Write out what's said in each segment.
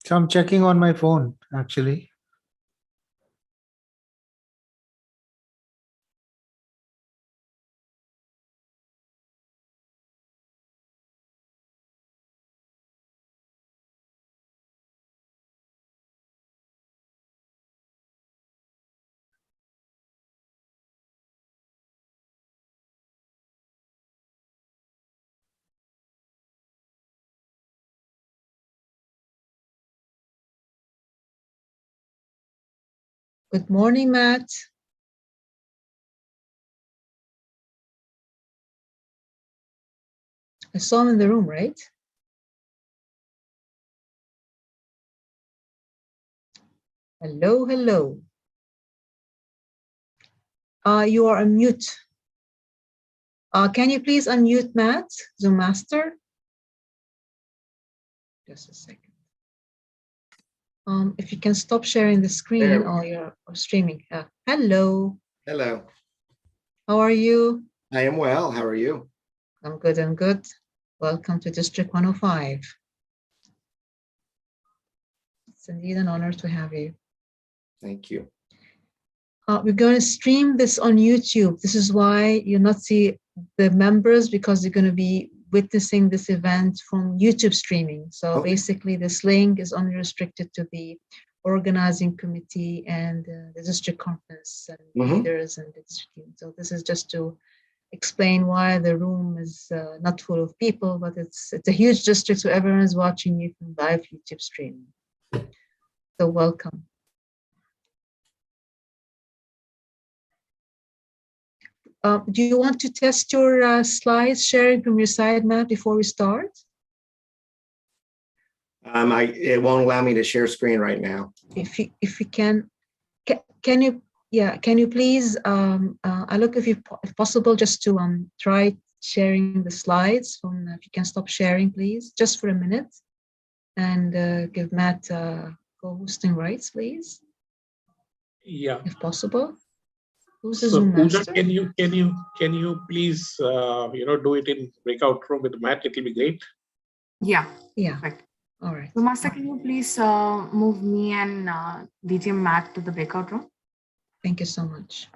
So I'm checking on my phone, actually. Good morning, Matt. I saw him in the room, right? Hello, hello. You are on mute. Can you please unmute Matt, Zoom Master? Just a second. If you can stop sharing the screen or you're streaming. Hello. Hello. How are you? I am well. How are you? I'm good, I'm good. Welcome to District 105. It's indeed an honor to have you. Thank you. We're going to stream this on YouTube. This is why you'll not see the members, because they're going to be witnessing this event from YouTube streaming. So basically this link is only restricted to the organizing committee and the district conference and leaders and the district team. So this is just to explain why the room is not full of people, but it's a huge district, so everyone is watching you from live YouTube streaming. So welcome. Do you want to test your slides sharing from your side, Matt, before we start? It won't allow me to share screen right now. If you can you please I look if possible just to try sharing the slides from if you can stop sharing, please, just for a minute, and give Matt co-hosting rights, please. Yeah, if possible. Who's the so Zoom Pooja, master? can you please do it in breakout room with Matt? It'll be great. Yeah. Perfect. All right. So Master, can you please move me and DJ Matt to the breakout room? Thank you so much.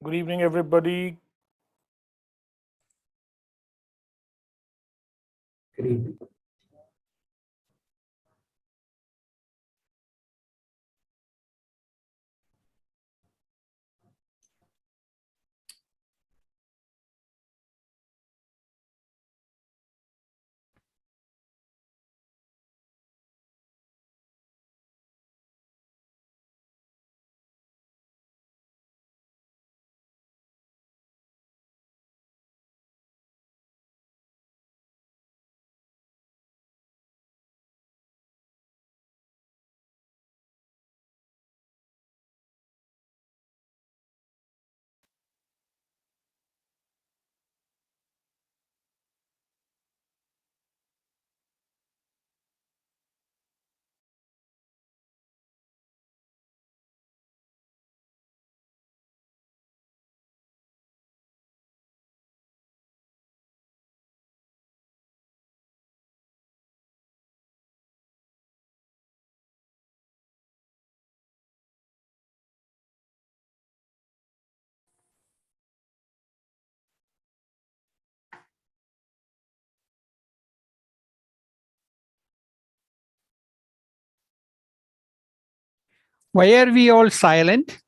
Good evening, everybody. Good evening. Why are we all silent?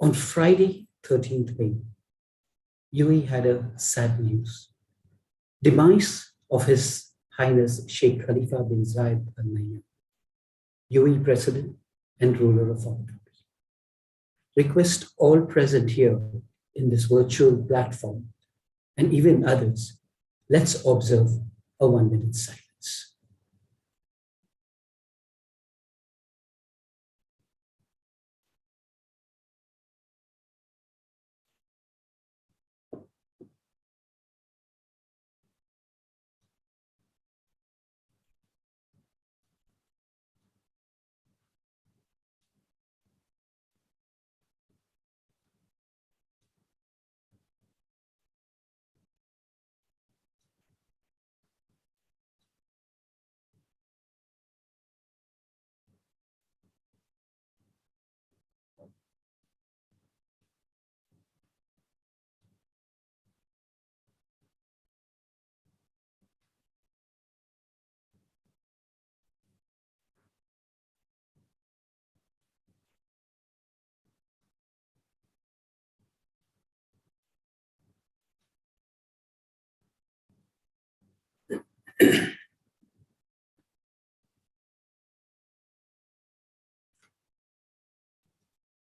On Friday, 13th May, UAE had a sad news. Demise of His Highness Sheikh Khalifa bin Zayed Al Nahyan, UAE President and ruler of Abu Dhabi. Request all present here in this virtual platform and even others, let's observe a 1-minute silence.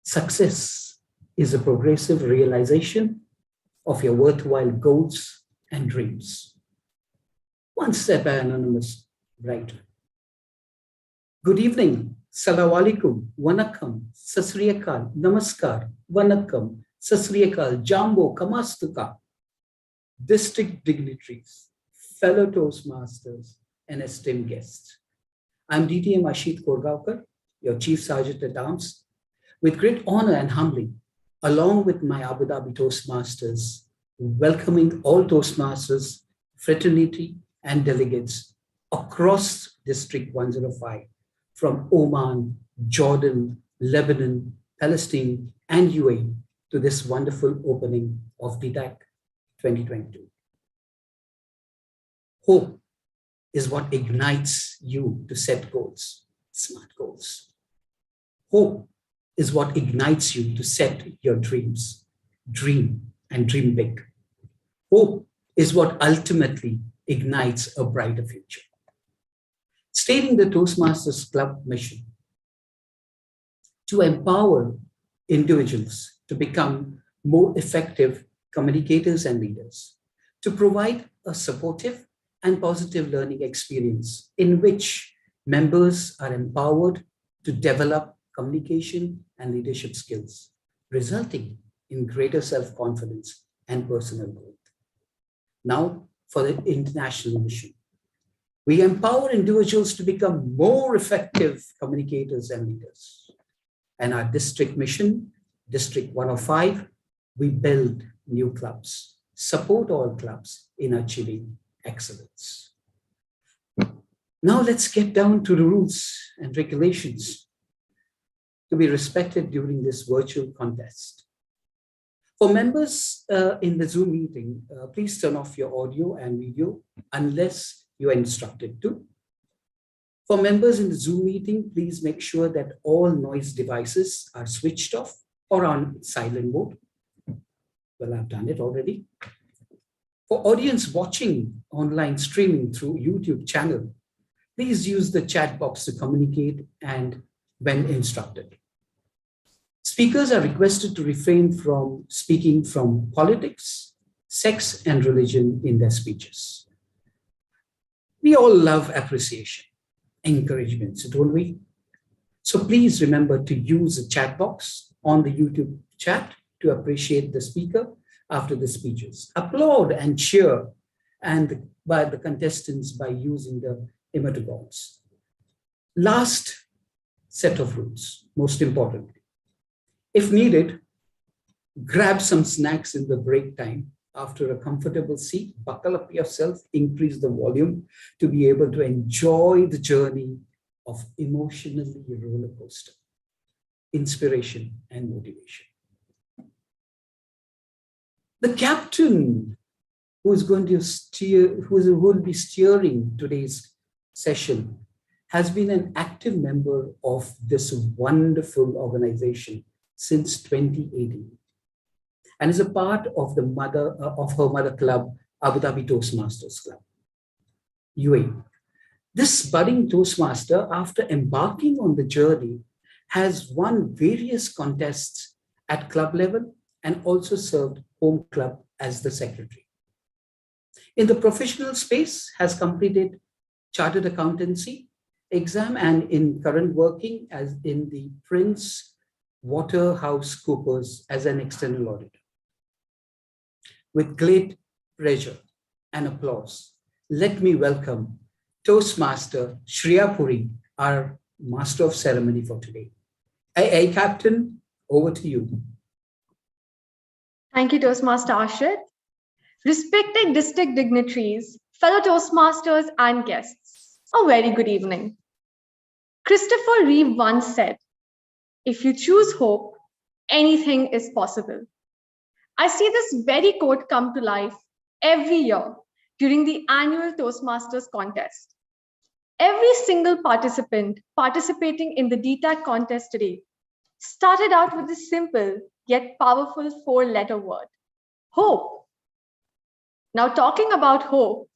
Success is a progressive realization of your worthwhile goals and dreams. One said by an anonymous writer. Good evening, Salaam alaikum, Vanakkam, Sasriyakal, Namaskar, Vanakkam, Sasriyakal, Jambo, Kamastuka, district dignitaries, fellow Toastmasters, and esteemed guests. I'm DTM Ashit Korgaonkar, your Chief Sergeant at Arms. With great honor and humbling, along with my Abu Dhabi Toastmasters, welcoming all Toastmasters, fraternity, and delegates across District 105 from Oman, Jordan, Lebanon, Palestine, and UAE to this wonderful opening of DTAC 2022. Hope is what ignites you to set goals, smart goals. Hope is what ignites you to set your dreams, dream and dream big. Hope is what ultimately ignites a brighter future. Stating the Toastmasters Club mission to empower individuals to become more effective communicators and leaders, to provide a supportive and positive learning experience in which members are empowered to develop communication and leadership skills, resulting in greater self-confidence and personal growth. Now, for the international mission. We empower individuals to become more effective communicators and leaders. And our district mission, District 105, we build new clubs, support all clubs in achieving excellence. Now let's get down to the rules and regulations to be respected during this virtual contest. For members in the Zoom meeting, please turn off your audio and video unless you are instructed to. For members in the Zoom meeting, please make sure that all noise devices are switched off or on silent mode. Well, I've done it already. For audience watching online streaming through YouTube channel, please use the chat box to communicate and when instructed. Speakers are requested to refrain from speaking from politics, sex, and religion in their speeches. We all love appreciation, encouragement, don't we? So please remember to use the chat box on the YouTube chat to appreciate the speaker after the speeches. Applaud and cheer by the contestants by using the emoticons. Last set of rules, most importantly. If needed, grab some snacks in the break time. After a comfortable seat, buckle up yourself, increase the volume to be able to enjoy the journey of emotionally roller coaster, inspiration and motivation. The captain who is going to steer, who will be steering today's session has been an active member of this wonderful organization since 2018 and is a part of the her mother club, Abu Dhabi Toastmasters Club, UAE. This budding Toastmaster, after embarking on the journey, has won various contests at club level and also served home club as the secretary. In the professional space, has completed chartered accountancy exam and in current working as in the Prince Waterhouse Coopers as an external auditor. With great pleasure and applause, let me welcome Toastmaster Shreya Puri, our Master of Ceremony for today. Hey, Captain, over to you. Thank you, Toastmaster Ashit. Respected district dignitaries, fellow Toastmasters and guests, a very good evening. Christopher Reeve once said, "If you choose hope, anything is possible." I see this very quote come to life every year during the annual Toastmasters contest. Every single participant participating in the DTAC contest today started out with this simple yet powerful 4-letter word, hope. Now, talking about hope,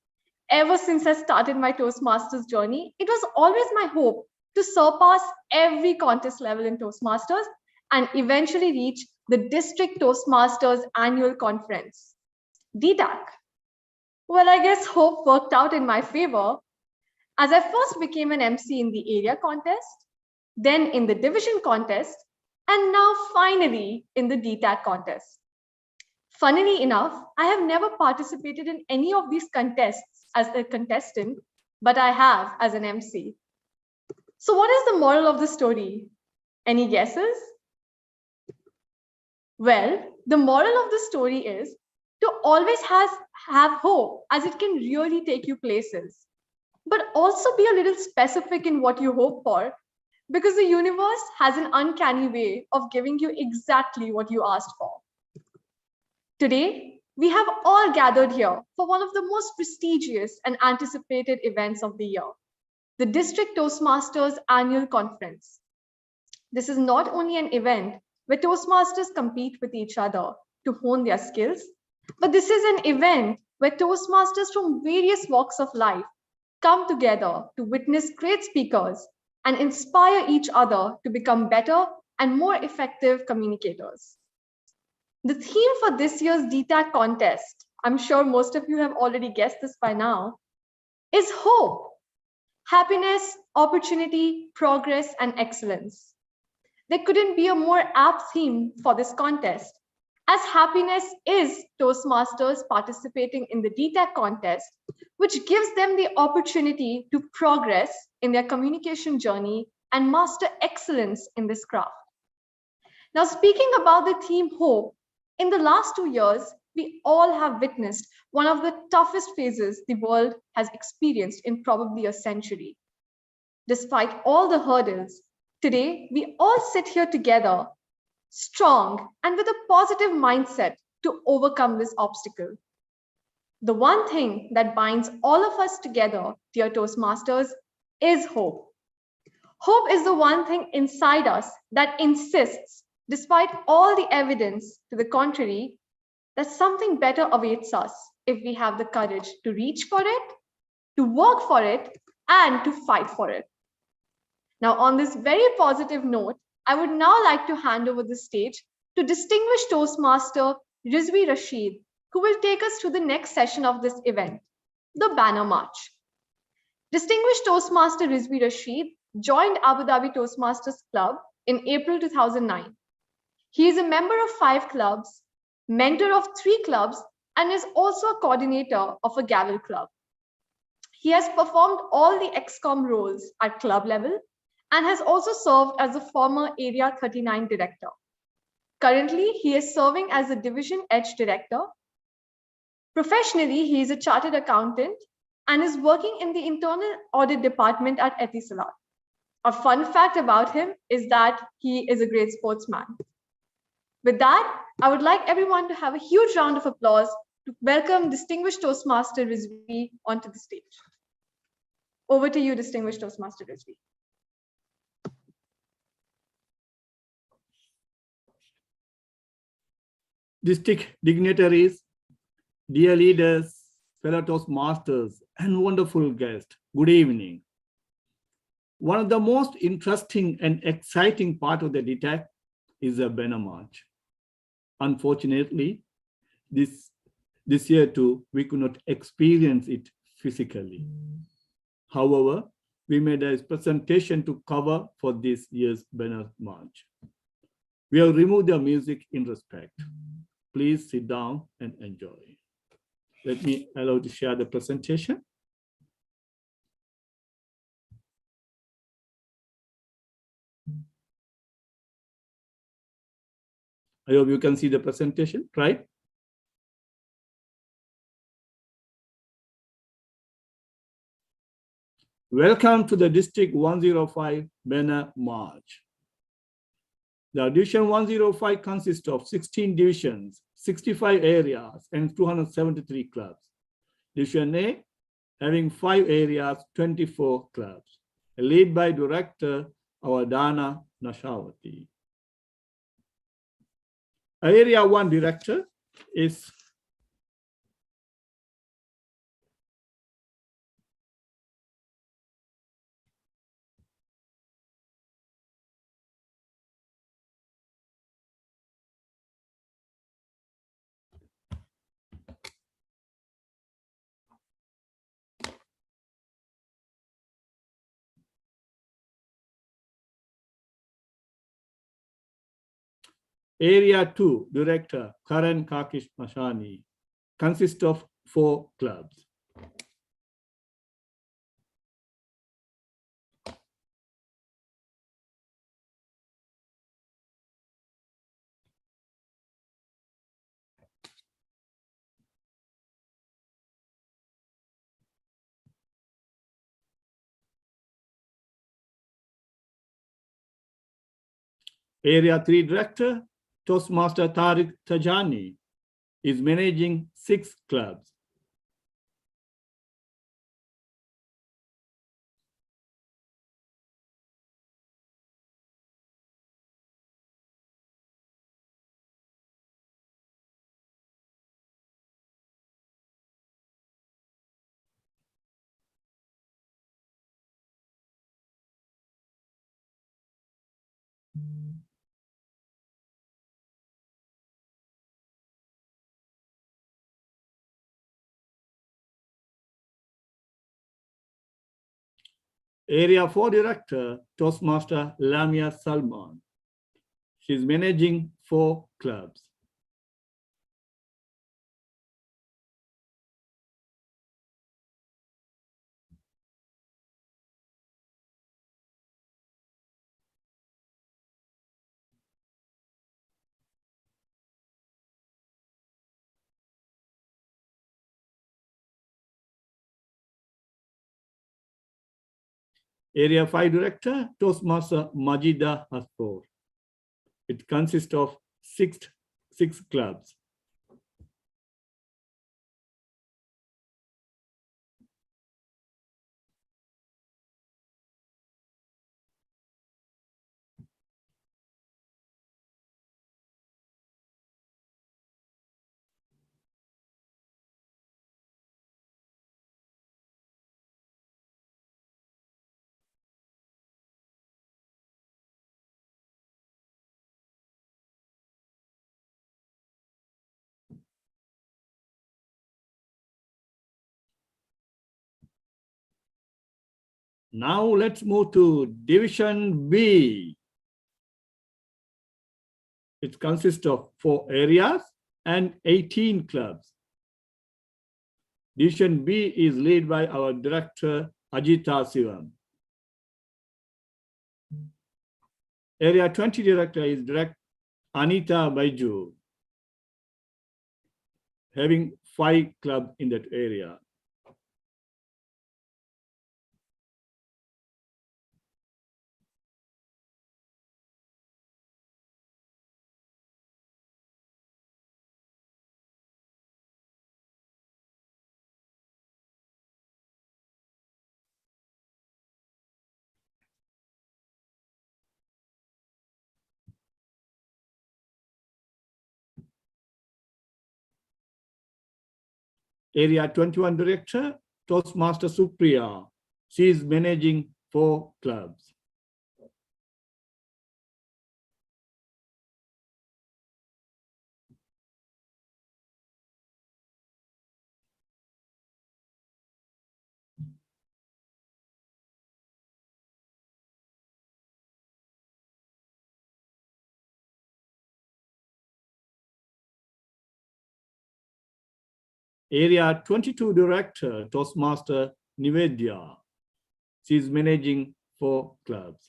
ever since I started my Toastmasters journey, it was always my hope to surpass every contest level in Toastmasters and eventually reach the District Toastmasters Annual Conference, DTAC. Well, I guess hope worked out in my favor as I first became an MC in the area contest, then in the division contest, and now finally in the DTAC contest. Funnily enough, I have never participated in any of these contests as a contestant, but I have as an MC. So what is the moral of the story? Any guesses? Well, the moral of the story is to always have hope, as it can really take you places, but also be a little specific in what you hope for, because the universe has an uncanny way of giving you exactly what you asked for. Today, we have all gathered here for one of the most prestigious and anticipated events of the year, the District Toastmasters Annual Conference. This is not only an event where Toastmasters compete with each other to hone their skills, but this is an event where Toastmasters from various walks of life come together to witness great speakers and inspire each other to become better and more effective communicators. The theme for this year's DTAC contest, I'm sure most of you have already guessed this by now, is hope, happiness, opportunity, progress, and excellence. There couldn't be a more apt theme for this contest, as happiness is Toastmasters participating in the DTAC contest, which gives them the opportunity to progress in their communication journey and master excellence in this craft. Now, speaking about the theme hope, in the last 2 years, we all have witnessed one of the toughest phases the world has experienced in probably a century. Despite all the hurdles, today we all sit here together, strong and with a positive mindset to overcome this obstacle. The one thing that binds all of us together, dear Toastmasters, is hope. Hope is the one thing inside us that insists, despite all the evidence to the contrary, that something better awaits us if we have the courage to reach for it, to work for it, and to fight for it. Now, on this very positive note, I would now like to hand over the stage to distinguished Toastmaster Rizvi Rashid, who will take us to the next session of this event, the Banner March. Distinguished Toastmaster Rizvi Rashid joined Abu Dhabi Toastmasters Club in April 2009. He is a member of 5 clubs, mentor of 3 clubs, and is also a coordinator of a Gavel club. He has performed all the XCOM roles at club level and has also served as a former Area 39 director. Currently, he is serving as a Division Edge director. Professionally, he is a chartered accountant and is working in the internal audit department at Etisalat. A fun fact about him is that he is a great sportsman. With that, I would like everyone to have a huge round of applause to welcome distinguished Toastmaster Rizvi onto the stage. Over to you, distinguished Toastmaster Rizvi. District dignitaries, dear leaders, fellow Toastmasters, and wonderful guests, good evening. One of the most interesting and exciting part of the DTAC is the banner march. Unfortunately, this year too, we could not experience it physically. However, we made a presentation to cover for this year's banner march. We have removed the music in respect. Please sit down and enjoy. Let me allow to share the presentation. I hope you can see the presentation, right? Welcome to the District 105 Banner March. The Division 105 consists of 16 divisions, 65 areas, and 273 clubs. Division A having 5 areas, 24 clubs, led by Director Avadana Nashawati. Area 1 Director is Area 2 Director Karan Kakish Mashani, consists of 4 clubs. Area 3 Director Toastmaster Tariq Tajani is managing 6 clubs. Area 4 Director, Toastmaster Lamia Salman. She's managing 4 clubs. Area 5 Director, Toastmaster Majida Haspour. It consists of 6 clubs. Now let's move to Division B. It consists of 4 areas and 18 clubs. Division B is led by our Director Ajita Sivam. Area 20 Director is Director Anita Baiju, having 5 clubs in that area. Area 21 Director, Toastmaster Supriya. She is managing 4 clubs. Area 22 Director, Toastmaster Nivedya. She is managing 4 clubs.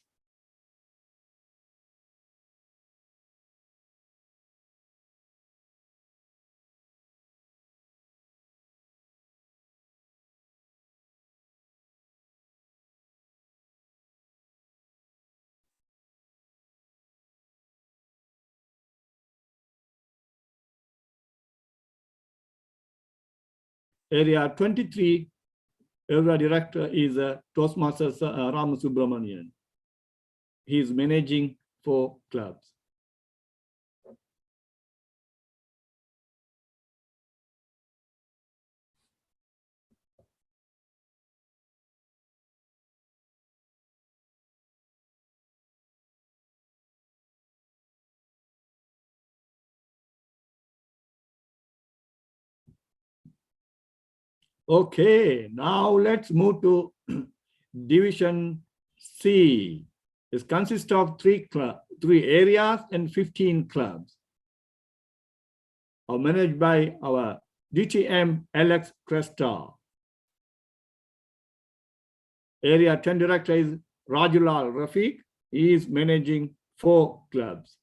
Area 23 Area Director is Toastmaster Ram Subramanian. He is managing 4 clubs. Okay, now let's move to Division C. It consists of 3 areas and 15 clubs. Are managed by our DTM Alex Cresta. Area 10 Director is Rajulal Rafiq. He is managing 4 clubs.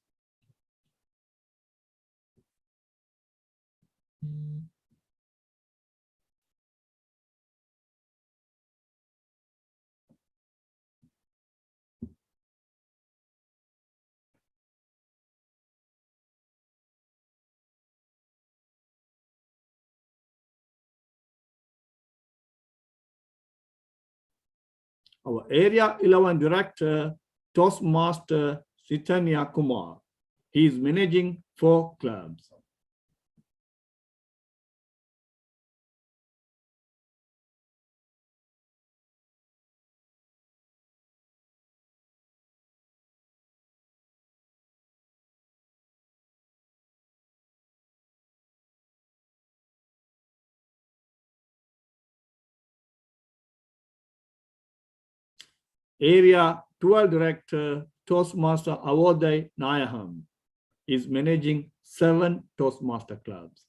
Our Area 11 Director, Toastmaster Sitanya Kumar. He is managing 4 clubs. Area 12 Director, Toastmaster Avodai Nayaham, is managing 7 Toastmaster clubs.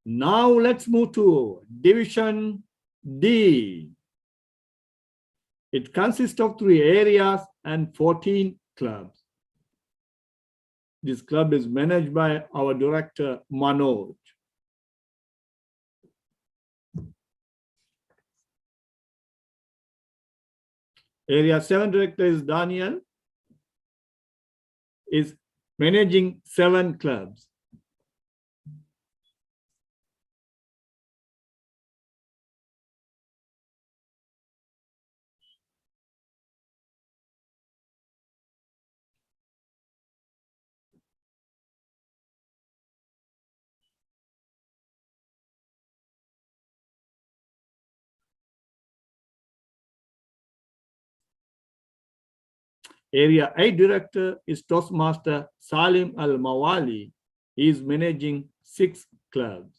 Now let's move to Division D. It consists of 3 areas and 14 clubs. This club is managed by our director, Manoj. Area 7 Director is Daniel, is managing 7 clubs. Area 8 Director is Toastmaster Salim Al Mawali. He is managing 6 clubs.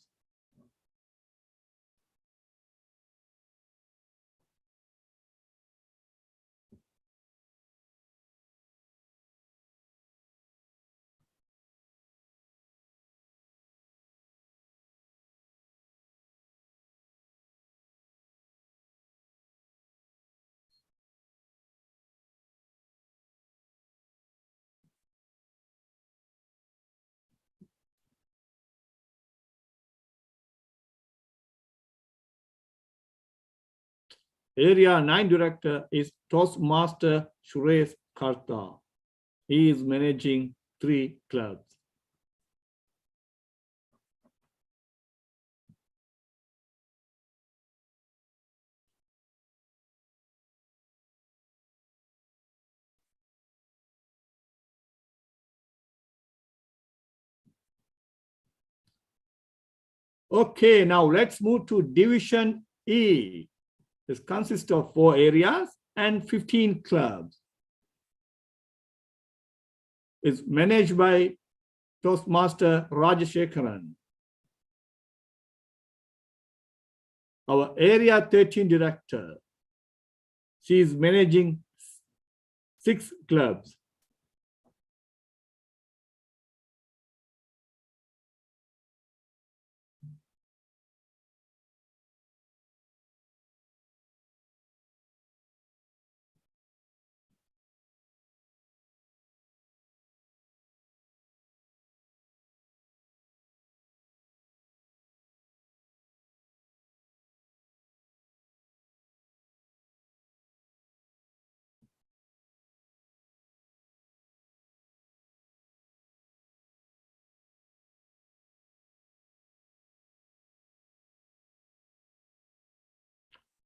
Area 9 director is Toastmaster Suresh Karta. He is managing 3 clubs. Okay, now let's move to Division E. This consists of 4 areas and 15 clubs. It's managed by Toastmaster Rajashekaran. Our Area 13 director, she is managing 6 clubs.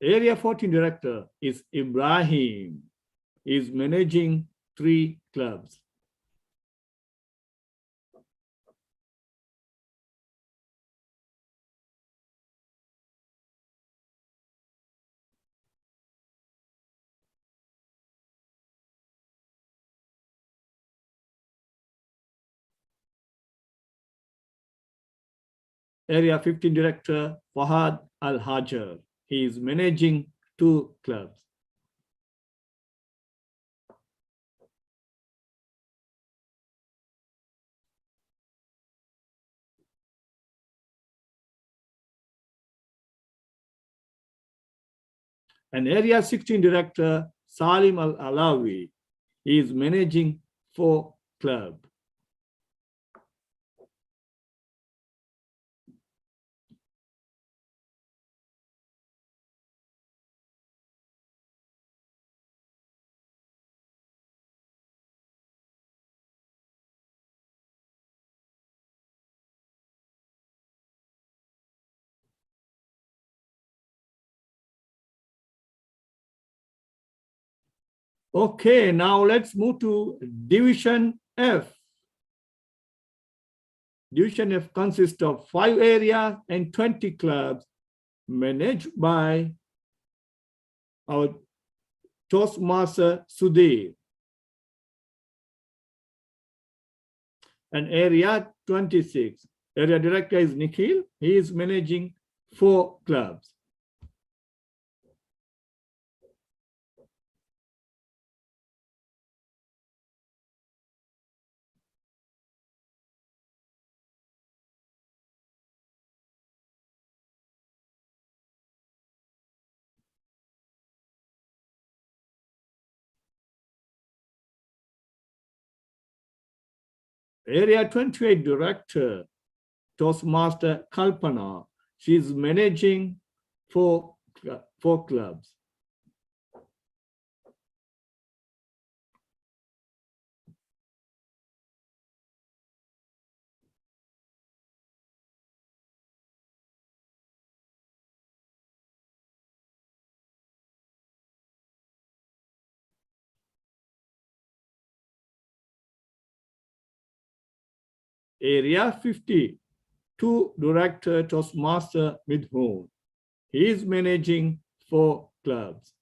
Area 14 director is Ibrahim. He is managing 3 clubs. Area 15 director Fahad Al-Hajar. He is managing 2 clubs. And Area 16 director Salim Al-Alawi. He is managing 4 clubs. Okay, now let's move to Division F. Division F consists of 5 areas and 20 clubs managed by our Toastmaster Sudhir. And Area 26, area director is Nikhil. He is managing 4 clubs. Area 28 director, Toastmaster Kalpana. She is managing 4 clubs. Area 52 director, Toastmaster Midhun. He is managing 4 clubs.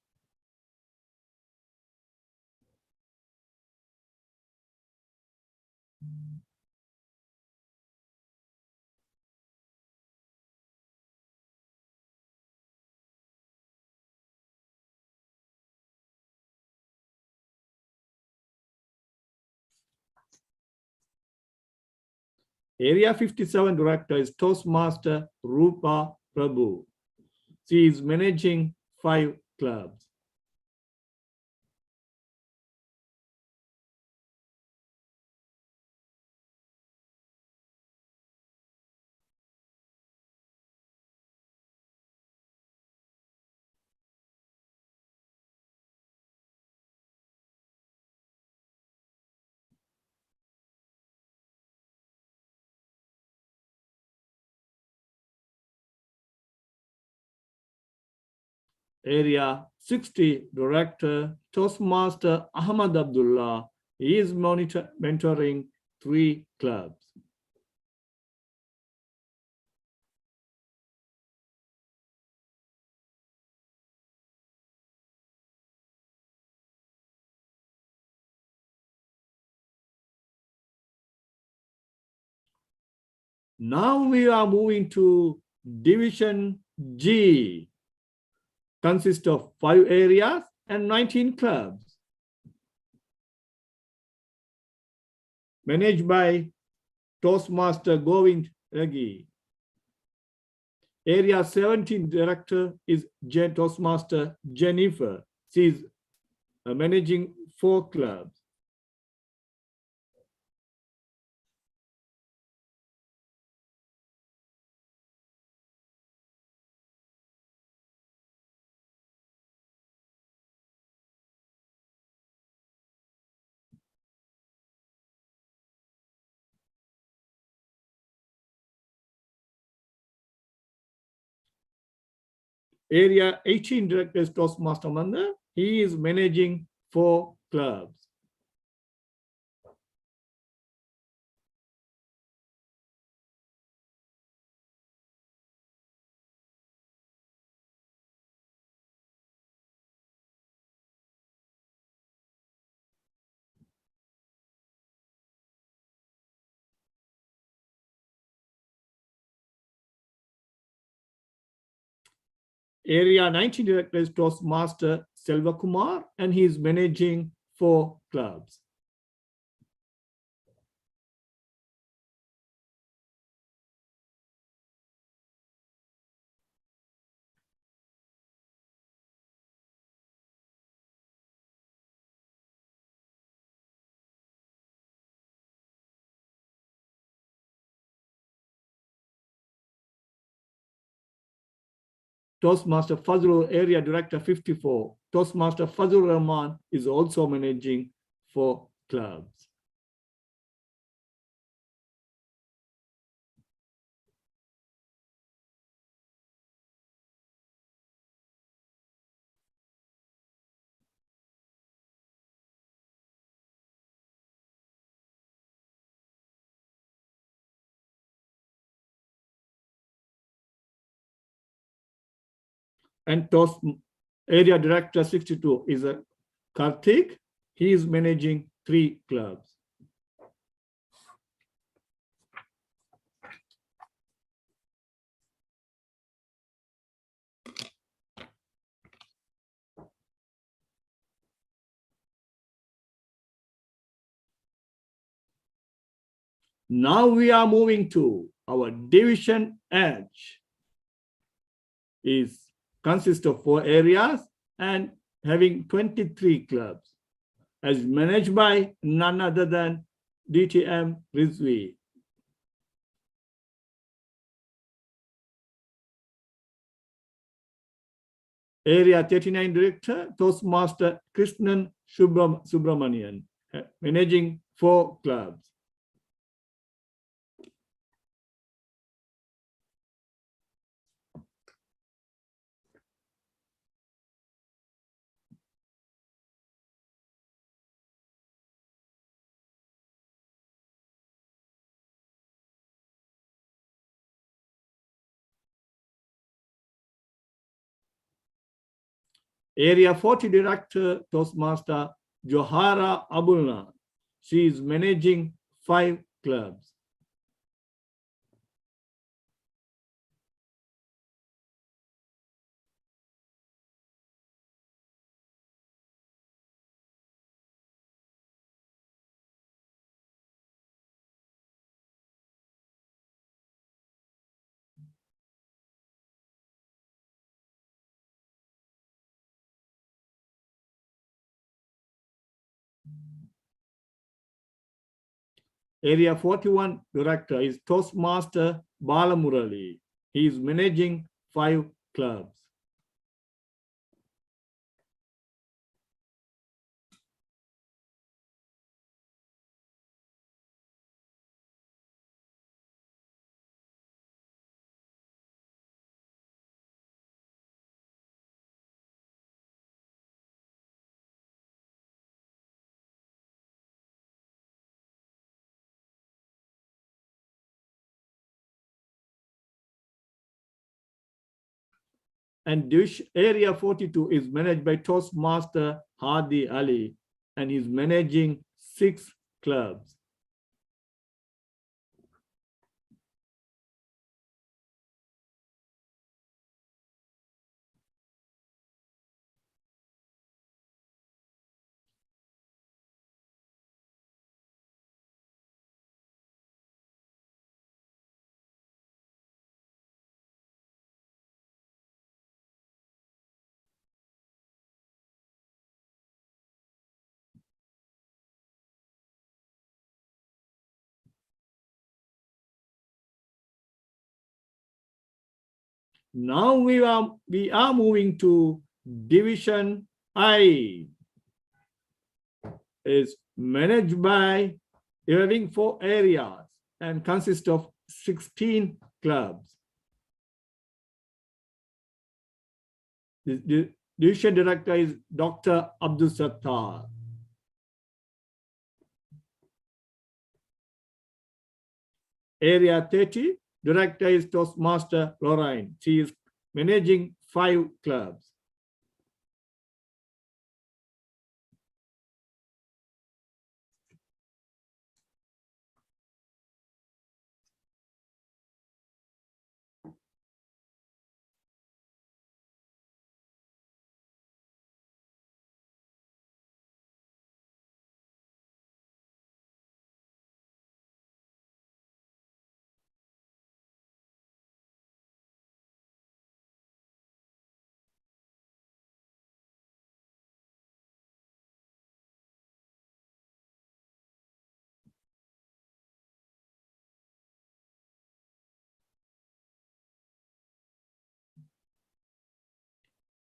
Area 57 director is Toastmaster Rupa Prabhu. She is managing 5 clubs. Area 60 Director, Toastmaster Ahmad Abdullah. He is mentoring 3 clubs. Now we are moving to Division G. Consists of 5 areas and 19 clubs. Managed by Toastmaster Govind Ragi. Area 17 Director is Toastmaster Jennifer. She is managing 4 clubs. Area 18 Director is Toastmaster Manda. He is managing 4 clubs. Area 19 Director is Toastmaster Selva Kumar, and he is managing 4 clubs. Toastmaster Fazlul, Area Director 54. Toastmaster Fazlul Rahman is also managing 4 clubs. And Toast Area Director 62 is a Karthik. He is managing 3 clubs. Now we are moving to our Division H. Consists of 4 areas and having 23 clubs, as managed by none other than DTM Rizvi. Area 39 Director, Toastmaster Krishnan Subramanian, managing 4 clubs. Area 40 Director, Toastmaster Johara Abulna. She is managing 5 clubs. Area 41 Director is Toastmaster Balamurali. He is managing 5 clubs. And Area 42 is managed by Toastmaster Hadi Ali and is managing 6 clubs. Now we are moving to Division I. Is managed by having 4 areas and consists of 16 clubs. The division director is Dr. Abdul Sattar. Area 30, director is Toastmaster Lorraine. She is managing 5 clubs.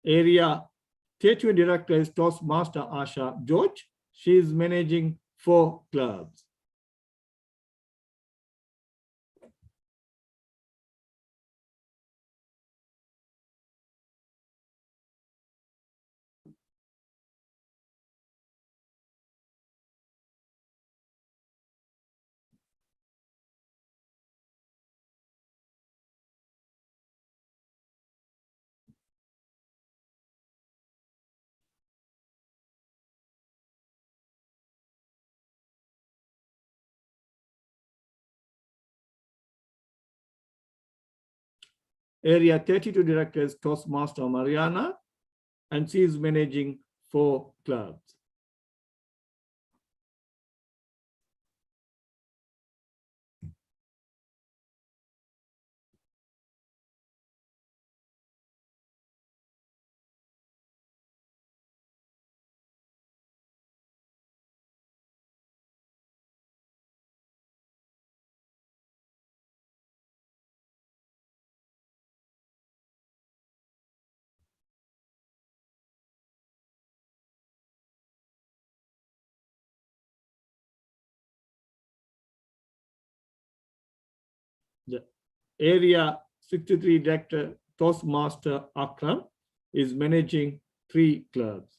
Area 31 director is Toastmaster Asha George. She is managing 4 clubs. Area 32 director is Toastmaster Mariana, and she is managing 4 clubs. The Area 63 director Toastmaster Akram is managing 3 clubs.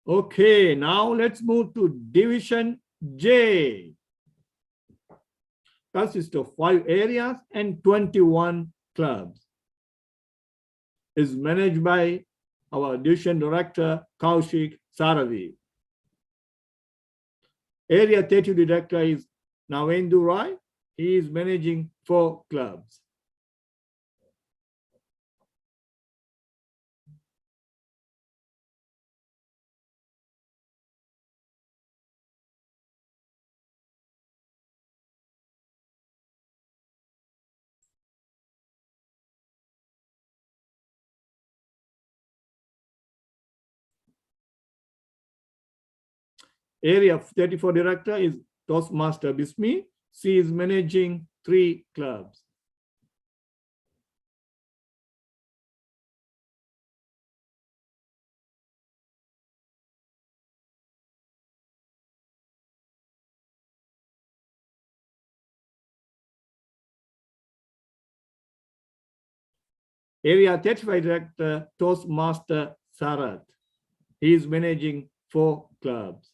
Okay, now let's move to Division J. Consists of 5 areas and 21 clubs. Is managed by our division director, Kaushik Saravi. Area 30 director is Navendu Rai. He is managing 4 clubs. Area 34 director is Toastmaster Bismi. She is managing 3 clubs. Area 35 Director, Toastmaster Sarath. He is managing 4 clubs.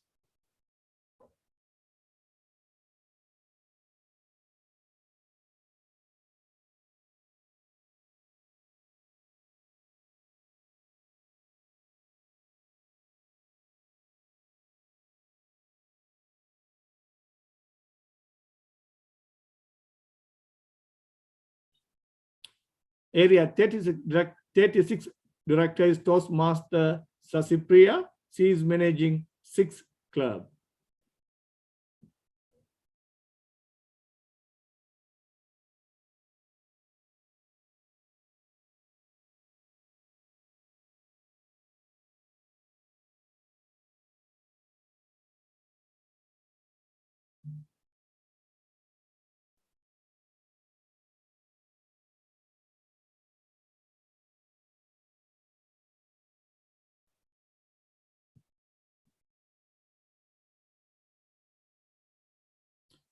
Area 36 Director is Toastmaster Sasipriya. She is managing 6 clubs.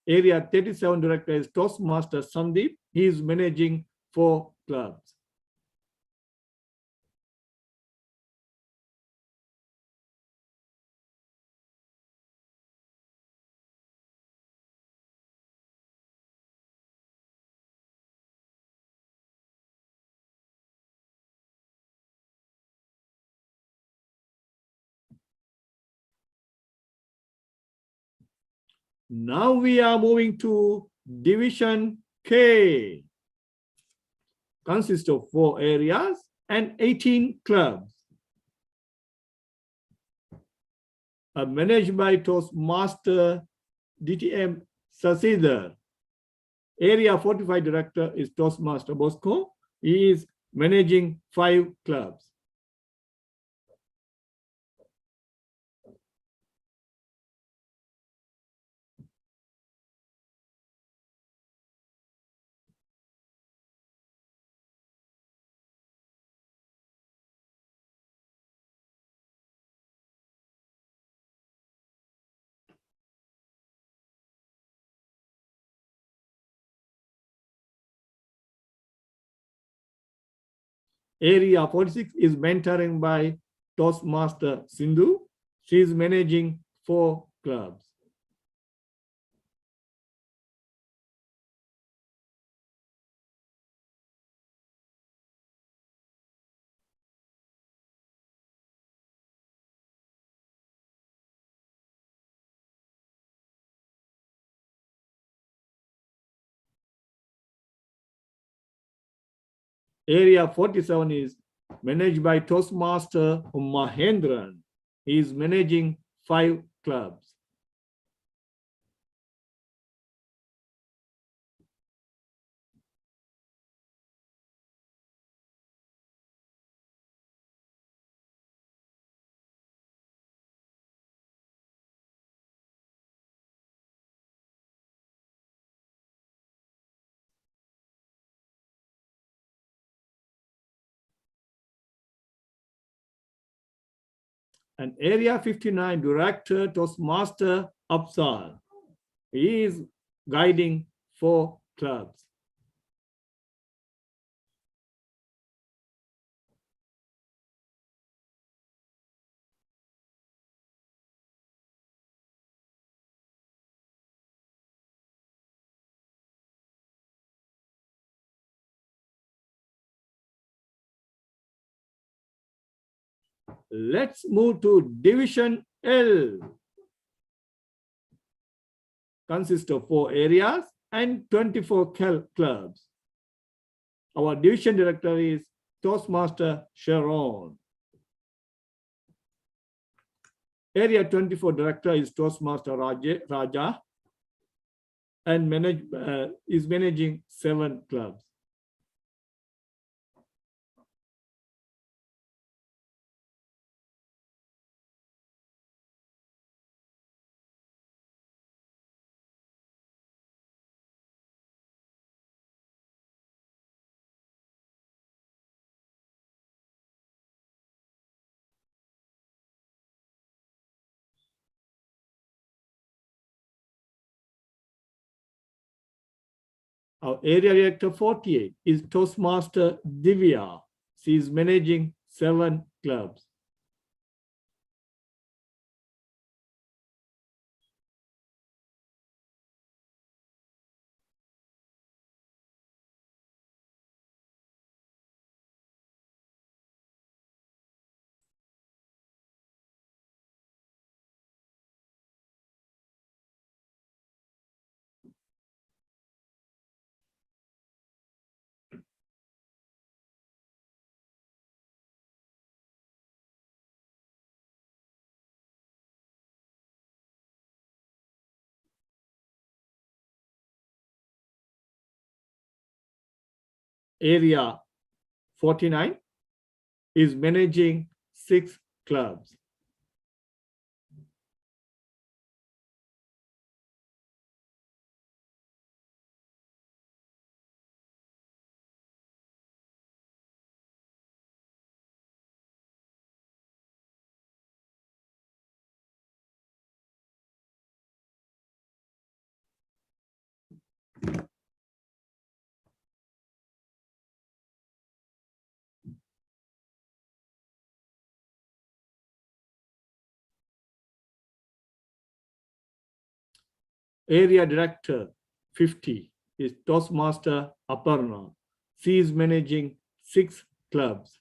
Area 37 Director is Toastmaster Sandeep. He is managing 4 clubs. Now we are moving to Division K. Consists of 4 areas and 18 clubs. Managed by Toastmaster DTM Sasidhar. Area 45 Director is Toastmaster Bosco. He is managing 5 clubs. Area 46 is mentoring by Toastmaster Sindhu. She is managing 4 clubs. Area 47 is managed by Toastmaster Mahendran. He is managing 5 clubs. And Area 59 Director Toastmaster Absal. He is guiding 4 clubs. Let's move to Division L. Consists of 4 areas and 24 clubs. Our division director is Toastmaster Sharon. Area 24 director is Toastmaster Raja and is managing 7 clubs. Our area director 48 is Toastmaster Divya. She is managing 7 clubs. Area 49 is managing 6 clubs. Area Director 50 is Toastmaster Aparna. She is managing 6 clubs.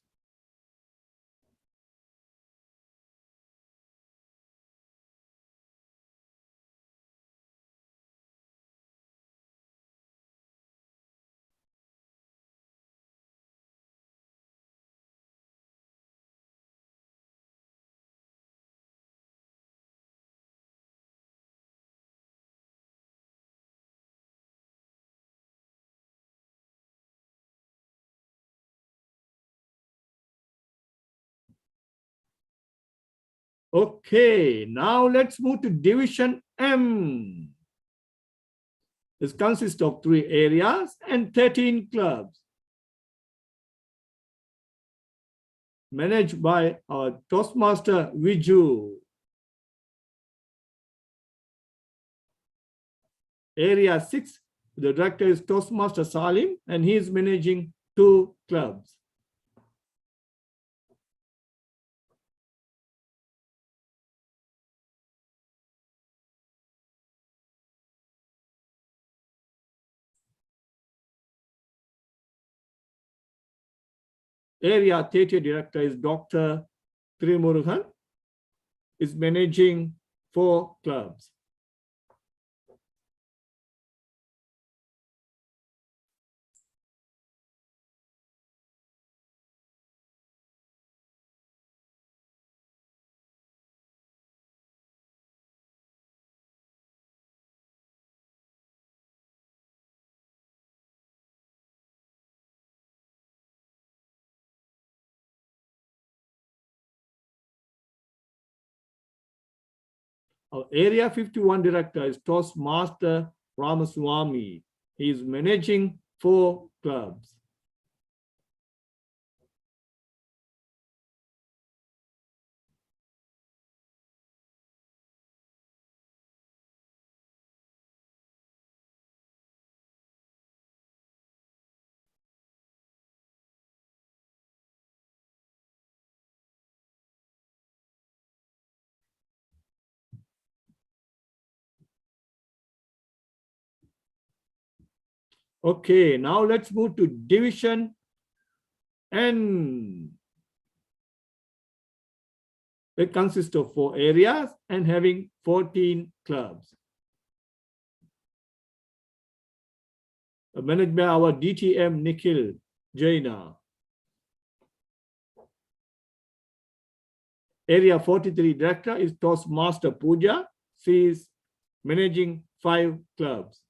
Okay, now let's move to Division M. This consists of 3 areas and 13 clubs. Managed by our Toastmaster Viju. Area 6, the director is Toastmaster Salim, and he is managing 2 clubs. Area 30 director is Dr. Trimurugan, is managing 4 clubs. Our Area 51 director is Toastmaster Ramaswamy. He is managing 4 clubs. Okay, now let's move to Division N. It consists of 4 areas and having 14 clubs. Managed by our DTM Nikhil Jaina. Area 43 director is Toastmaster Pooja. She is managing 5 clubs.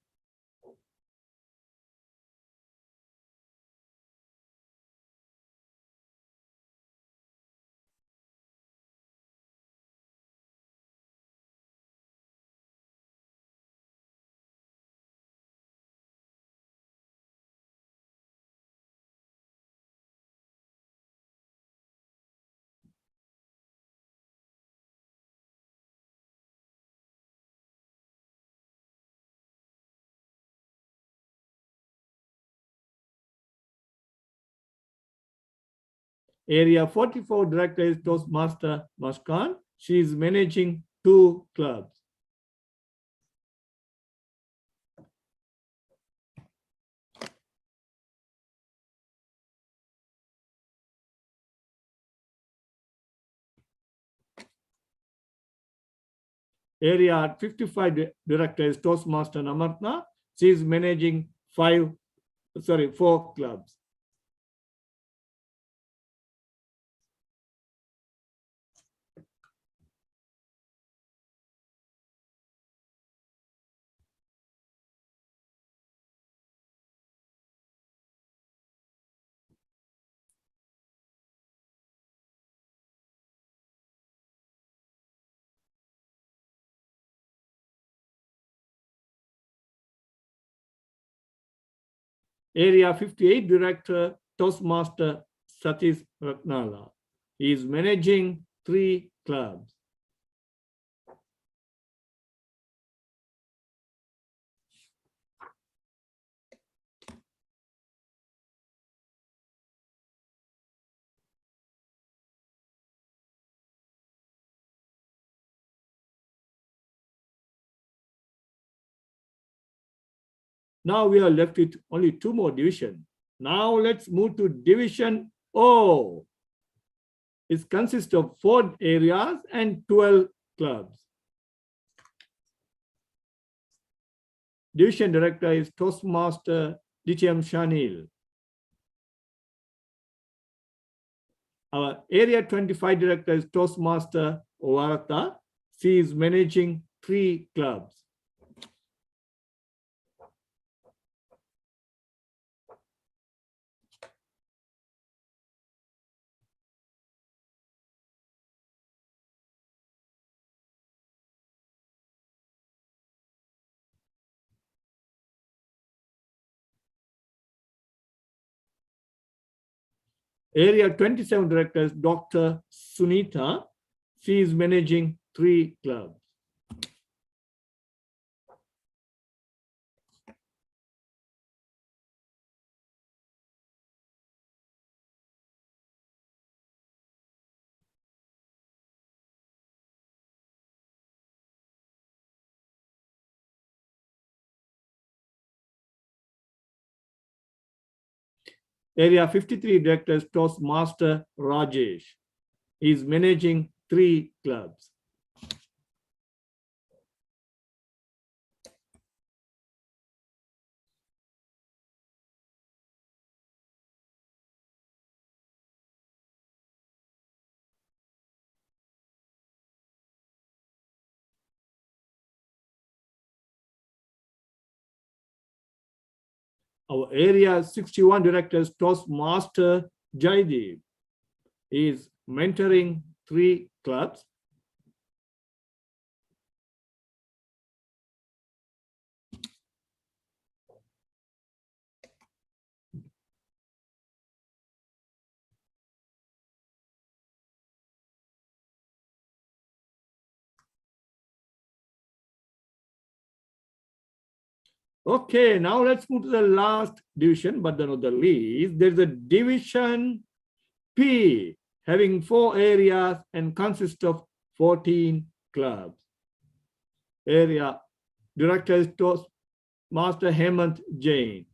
Area 44 director is Toastmaster Muskan. She is managing 2 clubs. Area 55 director is Toastmaster Namartna. She is managing 4 clubs. Area 58 director, Toastmaster Satish Ratnala. He is managing 3 clubs. Now we are left with only 2 more divisions. Now let's move to division O. It consists of 4 areas and 12 clubs. Division director is Toastmaster DTM Shanil. Our area 25 director is Toastmaster Ovarata. She is managing 3 clubs. Area 27 director is Dr. Sunita. She is managing 3 clubs. Area 53 director is Toastmaster Rajesh. He is managing 3 clubs. Our area 61 director is Toastmaster Jaideep. He is mentoring 3 clubs. Okay, now let's move to the last division, but not the least. There's a division P, having 4 areas and consists of 14 clubs. Area director is Toastmaster Hemant Jain.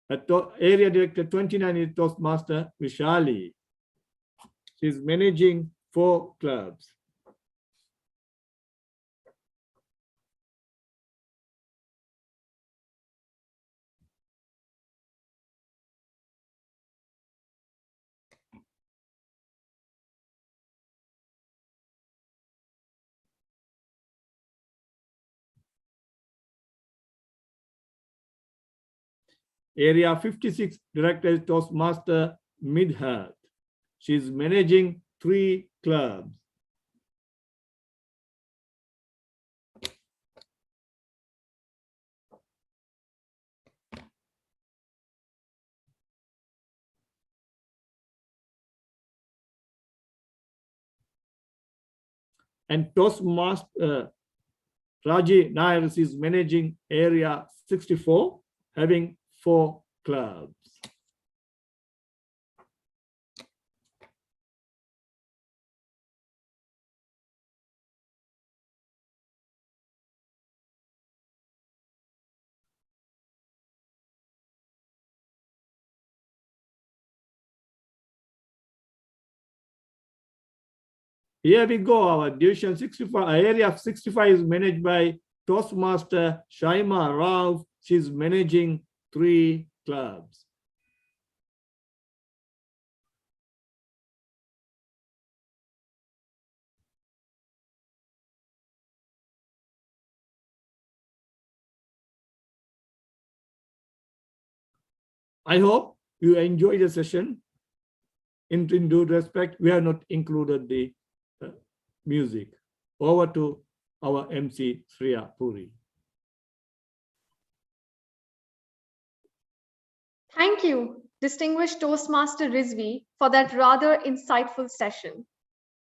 Area director 29 is Toastmaster Vishali. She's managing 4 clubs. Area 56 director is Toastmaster Midhat. She is managing 3 clubs. And Toastmaster Raji Nair is managing area 64, having 4 clubs. Here we go. Our division 65, area of 65 is managed by Toastmaster Shaima Rao. She's managing 3 clubs. I hope you enjoy the session. In due respect, we have not included the music. Over to our MC, Sriya Puri. Thank you, distinguished Toastmaster Rizvi, for that rather insightful session.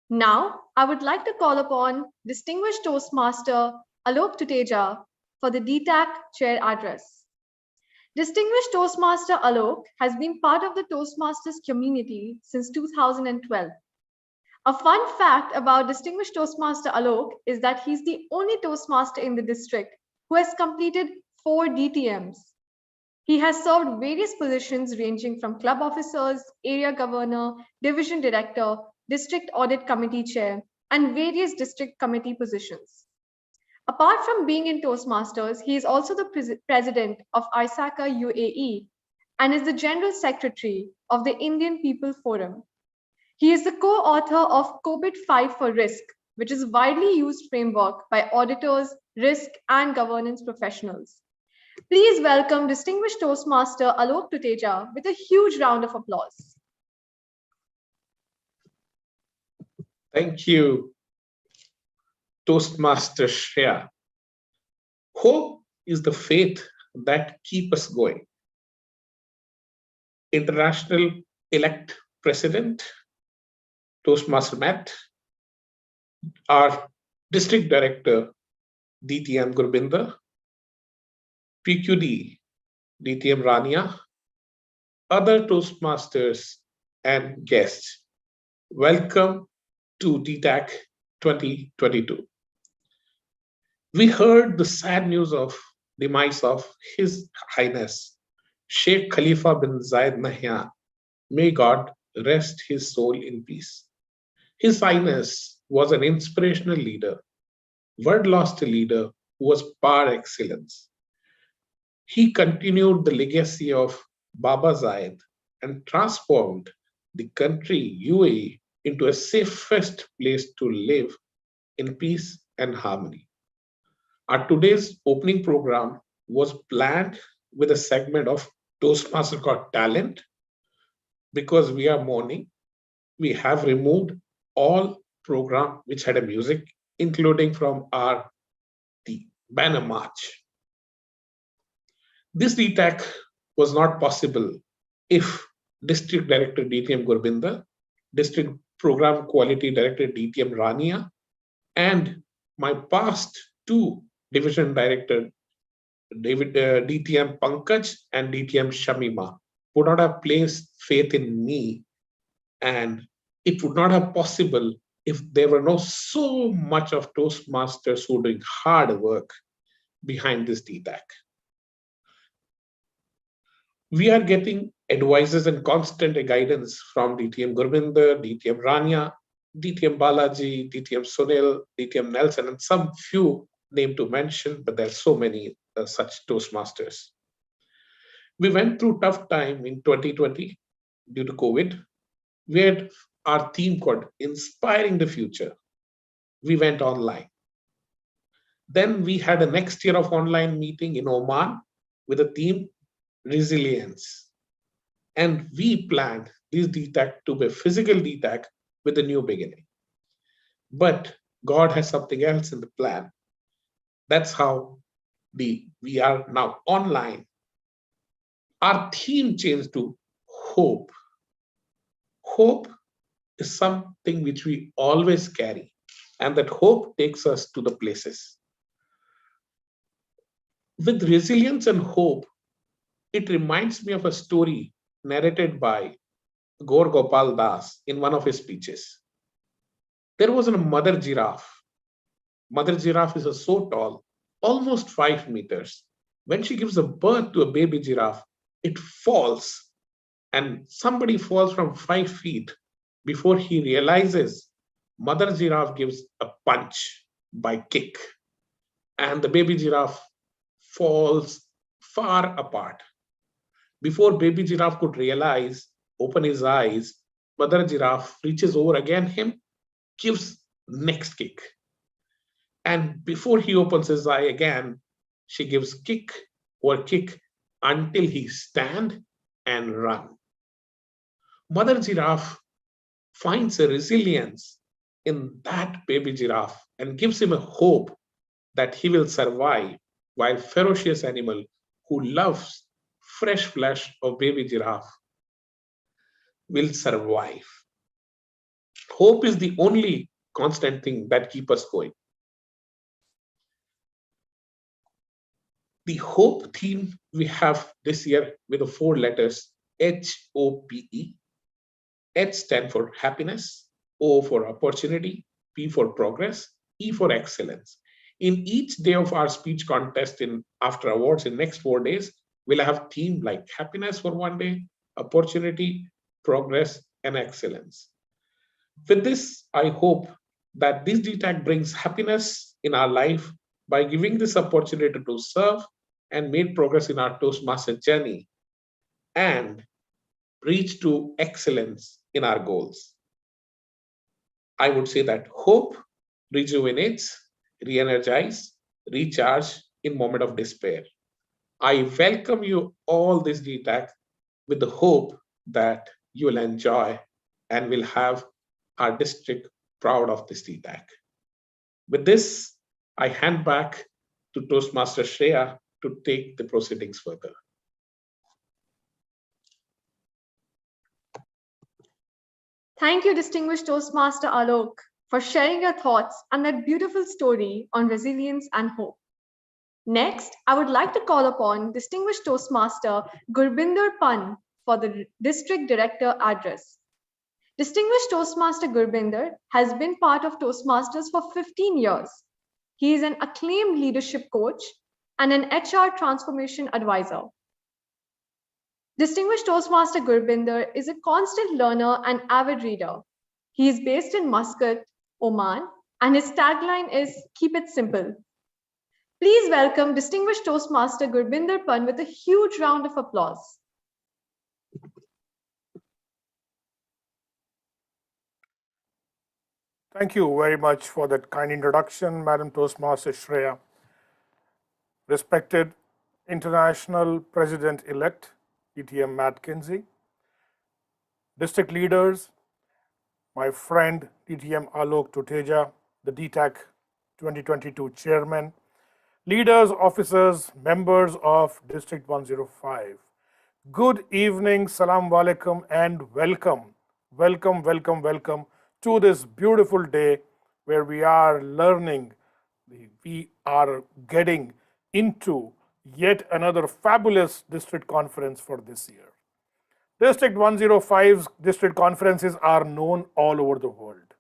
Now, I would like to call upon distinguished Toastmaster Alok Tuteja for the DTAC chair address. Distinguished Toastmaster Alok has been part of the Toastmasters community since 2012. A fun fact about distinguished Toastmaster Alok is that he's the only Toastmaster in the district who has completed 4 DTMs. He has served various positions ranging from club officers, area governor, division director, district audit committee chair, and various district committee positions. Apart from being in Toastmasters, he is also the president of ISACA UAE and is the general secretary of the Indian People Forum. He is the co-author of COVID 5 for Risk, which is a widely used framework by auditors, risk, and governance professionals. Please welcome distinguished Toastmaster Alok Tuteja with a huge round of applause. Thank you, Toastmaster Shreya. Hope is the faith that keeps us going. International elect president, Toastmaster Matt, our district director, DTM Gurbinder, PQD, DTM Rania, other Toastmasters and guests. Welcome to DTAC 2022. We heard the sad news of demise of His Highness Sheikh Khalifa bin Zayed Nahyan. May God rest his soul in peace. His Highness was an inspirational leader, word-lost leader who was par excellence. He continued the legacy of Baba Zayed and transformed the country UAE into a safest place to live in peace and harmony. Our today's opening program was planned with a segment of Toastmaster Got Talent. Because we are mourning, we have removed all program which had a music, including from the banner march. This DTAC was not possible if District Director DTM Gurbinder, District Program Quality Director DTM Rania, and my past 2 Division Director DTM Pankaj and DTM Shamima would not have placed faith in me, and it would not have possible if there were no so much of Toastmasters who are doing hard work behind this DTAC. We are getting advices and constant guidance from DTM Gurbinder, DTM Rania, DTM Balaji, DTM Sunil, DTM Nelson, and some few named to mention, but there are so many such Toastmasters. We went through tough time in 2020 due to COVID. We had our theme called Inspiring the Future. We went online. Then we had a next year of online meeting in Oman with a theme Resilience. And we planned this DTAC to be a physical DTAC with a new beginning. But God has something else in the plan. That's how we are now online. Our theme changed to hope. Hope is something which we always carry, and that hope takes us to the places. With resilience and hope, it reminds me of a story narrated by Gaur Gopal Das in one of his speeches. There was a mother giraffe. Mother giraffe is so tall, almost 5 meters. When she gives a birth to a baby giraffe, it falls, and somebody falls from 5 feet before he realizes Mother giraffe gives a punch by kick, and the baby giraffe falls far apart. Before baby giraffe could open his eyes, mother giraffe reaches over again him, gives next kick. And before he opens his eye again, she gives kick or kick until he stand and run. Mother giraffe finds a resilience in that baby giraffe and gives him a hope that he will survive, while ferocious animal who loves fresh flesh of baby giraffe will survive. Hope is the only constant thing that keeps us going. The hope theme we have this year with the 4 letters HOPE. H stands for happiness, O for opportunity, P for progress, E for excellence. In each day of our speech contest after awards in next 4 days, we'll have theme like happiness for 1 day, opportunity, progress, and excellence. With this, I hope that this DTAC brings happiness in our life by giving this opportunity to serve and made progress in our Toastmaster journey and reach to excellence in our goals. I would say that hope rejuvenates, re-energize, recharge in moment of despair. I welcome you all this DTAC with the hope that you will enjoy and will have our district proud of this DTAC. With this, I hand back to Toastmaster Shreya to take the proceedings further. Thank you, distinguished Toastmaster Alok, for sharing your thoughts and that beautiful story on resilience and hope. Next, I would like to call upon distinguished Toastmaster Gurbinder Pan for the District Director address. Distinguished Toastmaster Gurbinder has been part of Toastmasters for 15 years. He is an acclaimed leadership coach and an HR transformation advisor. Distinguished Toastmaster Gurbinder is a constant learner and avid reader. He is based in Muscat, Oman, and his tagline is "Keep it simple." Please welcome distinguished Toastmaster Gurbinder Pan with a huge round of applause. Thank you very much for that kind introduction, Madam Toastmaster Shreya. Respected International President-elect, DTM Matt Kinsey, district leaders, my friend DTM Alok Tuteja, the DTAC 2022 chairman, leaders, officers, members of District 105. Good evening, salam alaikum, and welcome to this beautiful day where we are learning, we are getting into yet another fabulous district conference for this year. District 105's district conferences are known all over the world.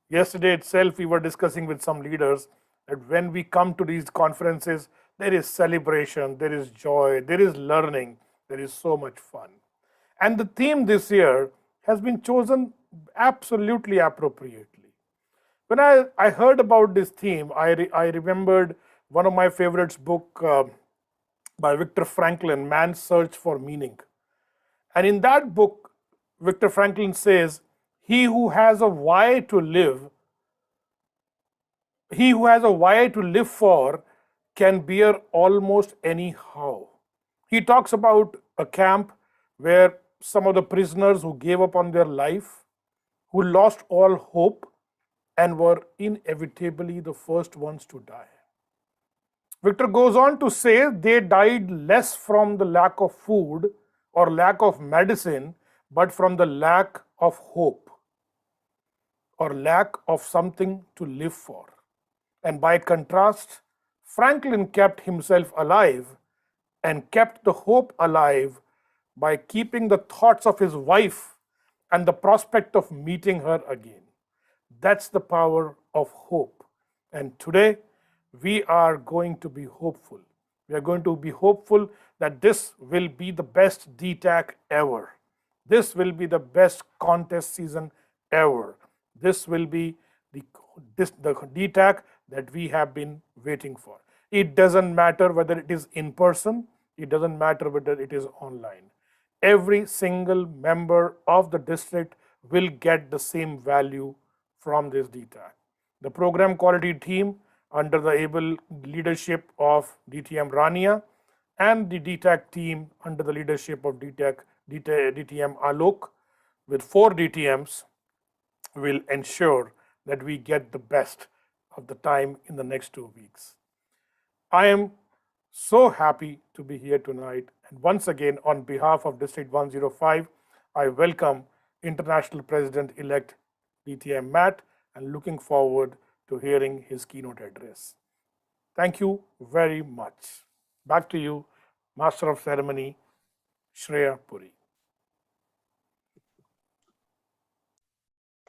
Yesterday itself, we were discussing with some leaders that when we come to these conferences, there is celebration, there is joy, there is learning, there is so much fun. And the theme this year has been chosen absolutely appropriately. When I heard about this theme, I remembered one of my favorites book by Viktor Franklin, Man's Search for Meaning. And in that book, Viktor Franklin says, he who has a why to live for can bear almost any how. He talks about a camp where some of the prisoners who gave up on their life, who lost all hope, and were inevitably the first ones to die. Victor goes on to say they died less from the lack of food or lack of medicine, but from the lack of hope or lack of something to live for. And by contrast, Franklin kept himself alive and kept the hope alive by keeping the thoughts of his wife and the prospect of meeting her again. That's the power of hope. And today, we are going to be hopeful. We are going to be hopeful that this will be the best DTAC ever. This will be the best contest season ever. This will be the DTAC that we have been waiting for. It doesn't matter whether it is in person, it doesn't matter whether it is online. Every single member of the district will get the same value from this DTAC. The program quality team under the able leadership of DTM Rania and the DTAC team under the leadership of DTM Alok with 4 DTMs will ensure that we get the best of the time in the next 2 weeks. I am so happy to be here tonight. And once again, on behalf of District 105, I welcome International President-elect DTM Matt and looking forward to hearing his keynote address. Thank you very much. Back to you, Master of Ceremony, Shreya Puri.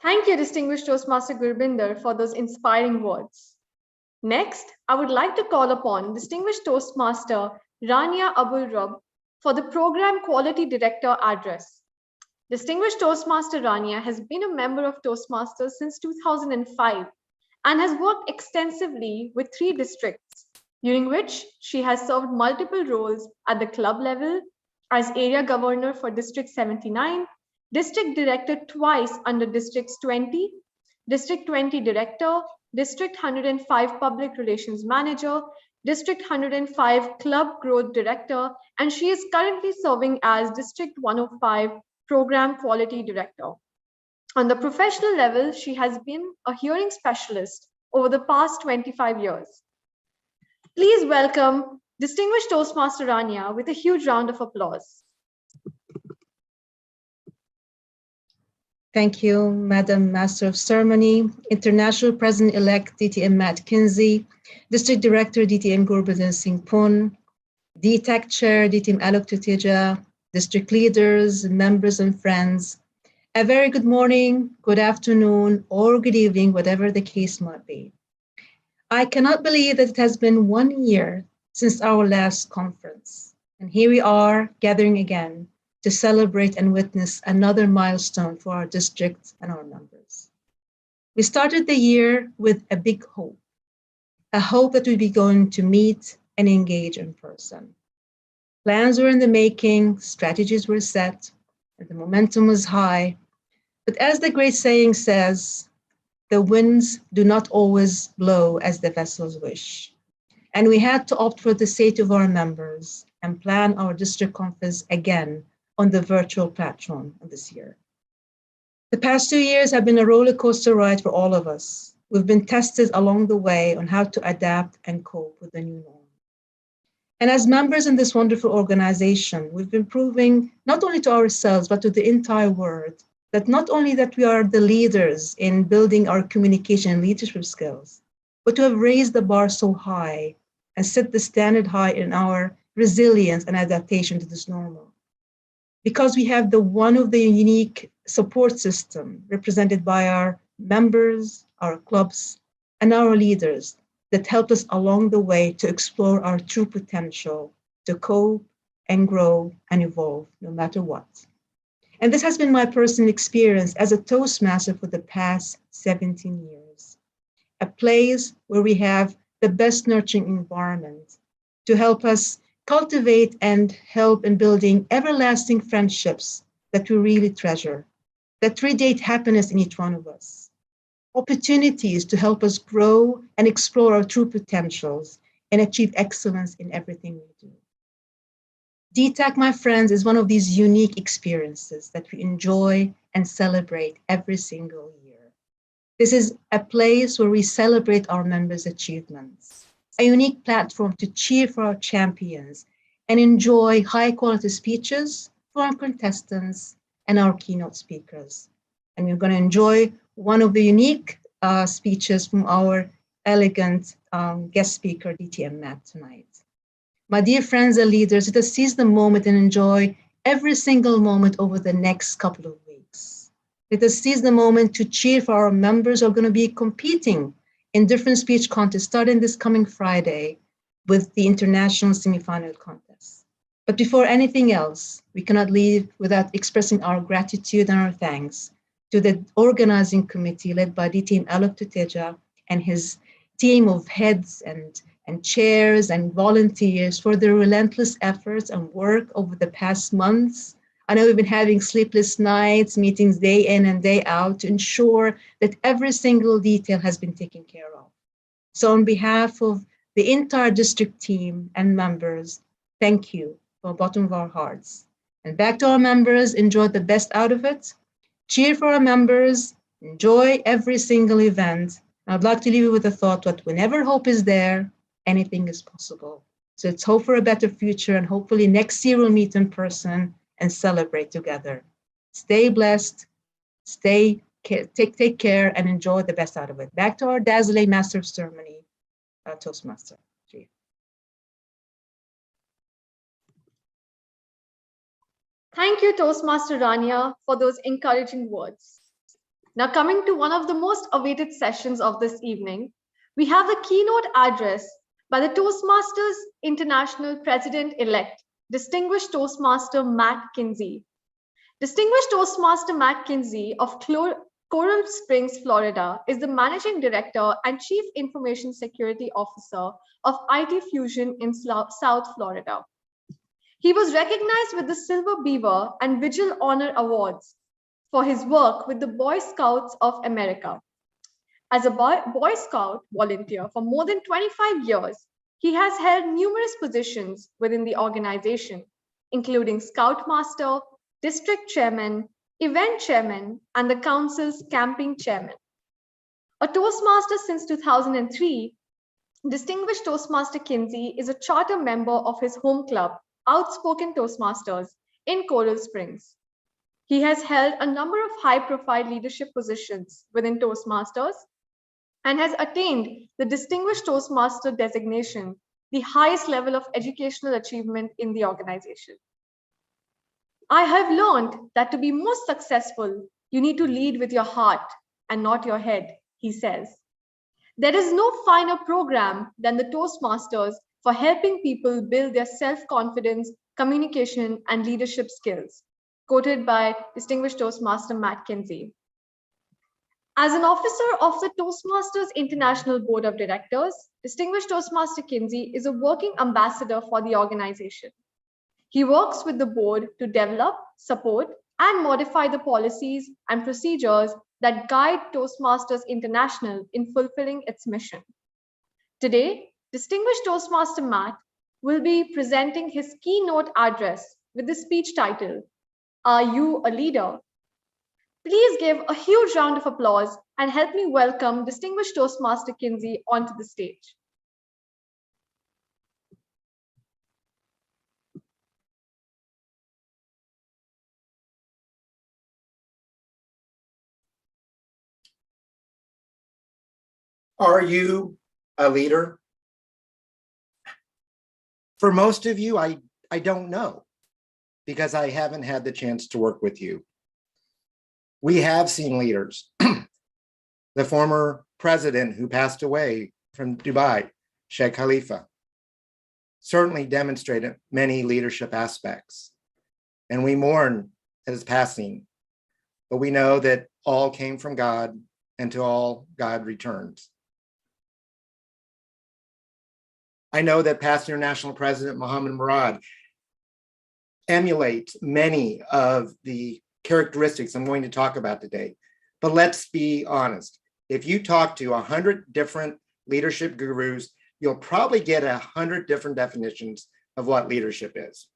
Thank you, distinguished Toastmaster Gurbinder, for those inspiring words. Next, I would like to call upon distinguished Toastmaster Rania Abul Rab for the Program Quality Director address. Distinguished Toastmaster Rania has been a member of Toastmasters since 2005 and has worked extensively with 3 districts, during which she has served multiple roles at the club level as Area Governor for District 79, District Director twice under Districts 20, District 20 Director, District 105 Public Relations Manager, District 105 Club Growth Director, and she is currently serving as District 105 Program Quality Director. On the professional level, she has been a hearing specialist over the past 25 years. Please welcome distinguished Toastmaster Rania with a huge round of applause. Thank you, Madam Master of Ceremony, International President-elect DTM Matt Kinsey, District Director DTM Gurbinder Singh Pun, DTAC Chair DTM Alok Tuteja, District leaders, members and friends. A very good morning, good afternoon, or good evening, whatever the case might be. I cannot believe that it has been 1 year since our last conference, and here we are gathering again to celebrate and witness another milestone for our district and our members. We started the year with a big hope, a hope that we'd be going to meet and engage in person. Plans were in the making, strategies were set, and the momentum was high. But as the great saying says, the winds do not always blow as the vessels wish. And we had to opt for the sake of our members and plan our district conference again on the virtual platform of this year. The past 2 years have been a roller coaster ride for all of us. We've been tested along the way on how to adapt and cope with the new norm. And as members in this wonderful organization, we've been proving not only to ourselves, but to the entire world, that not only that we are the leaders in building our communication and leadership skills, but to have raised the bar so high and set the standard high in our resilience and adaptation to this normal. Because we have one of the unique support system represented by our members, our clubs, and our leaders that help us along the way to explore our true potential, to cope and grow and evolve no matter what. And this has been my personal experience as a Toastmaster for the past 17 years, a place where we have the best nurturing environment to help us cultivate and help in building everlasting friendships that we really treasure, that radiate happiness in each one of us, opportunities to help us grow and explore our true potentials and achieve excellence in everything we do. DTAC, my friends, is one of these unique experiences that we enjoy and celebrate every single year. This is a place where we celebrate our members' achievements, a unique platform to cheer for our champions and enjoy high-quality speeches from our contestants and our keynote speakers. And we're going to enjoy one of the unique speeches from our elegant guest speaker, DTM Matt, tonight. My dear friends and leaders, let us seize the moment and enjoy every single moment over the next couple of weeks. Let us seize the moment to cheer for our members who are going to be competing in different speech contests starting this coming Friday with the international semifinal contest. But before anything else, we cannot leave without expressing our gratitude and our thanks to the organizing committee led by DTM Alok Tuteja and his team of heads and chairs and volunteers for their relentless efforts and work over the past months. I know we've been having sleepless nights, meetings day in and day out to ensure that every single detail has been taken care of. So on behalf of the entire district team and members, thank you from the bottom of our hearts. And back to our members, enjoy the best out of it. Cheer for our members, enjoy every single event. I'd like to leave you with the thought that whenever hope is there, anything is possible. So let's hope for a better future, and hopefully next year we'll meet in person and celebrate together. Stay blessed, take care, and enjoy the best out of it. Back to our dazzling Master of Ceremony, Toastmaster. Thank you, Toastmaster Rania, for those encouraging words. Now, coming to one of the most awaited sessions of this evening, we have the keynote address by the Toastmasters International President-elect, Distinguished Toastmaster Matt Kinsey. Distinguished Toastmaster Matt Kinsey of Coral Springs, Florida, is the Managing Director and Chief Information Security Officer of IT Fusion in South Florida. He was recognized with the Silver Beaver and Vigil Honor Awards for his work with the Boy Scouts of America. As a Boy Scout volunteer for more than 25 years, he has held numerous positions within the organization, including Scoutmaster, District Chairman, Event Chairman, and the Council's Camping Chairman. A Toastmaster since 2003, Distinguished Toastmaster Kinsey is a charter member of his home club, Outspoken Toastmasters, in Coral Springs. He has held a number of high-profile leadership positions within Toastmasters and has attained the Distinguished Toastmaster designation, the highest level of educational achievement in the organization. I have learned that to be most successful, you need to lead with your heart and not your head, he says. There is no finer program than the Toastmasters for helping people build their self-confidence, communication, and leadership skills, quoted by Distinguished Toastmaster Matt Kinsey. As an officer of the Toastmasters International Board of Directors, Distinguished Toastmaster Kinsey is a working ambassador for the organization. He works with the board to develop, support, and modify the policies and procedures that guide Toastmasters International in fulfilling its mission. Today, Distinguished Toastmaster Matt will be presenting his keynote address with the speech title, Are You a Leader? Please give a huge round of applause and help me welcome Distinguished Toastmaster Kinsey onto the stage. Are you a leader? For most of you, I don't know, because I haven't had the chance to work with you. We have seen leaders. The former president who passed away from Dubai, Sheikh Khalifa, certainly demonstrated many leadership aspects. And we mourn his passing, but we know that all came from God, and to all God returns. I know that past International President Mohammed Murad emulates many of the characteristics I'm going to talk about today. But let's be honest. If you talk to 100 different leadership gurus, you'll probably get 100 different definitions of what leadership is.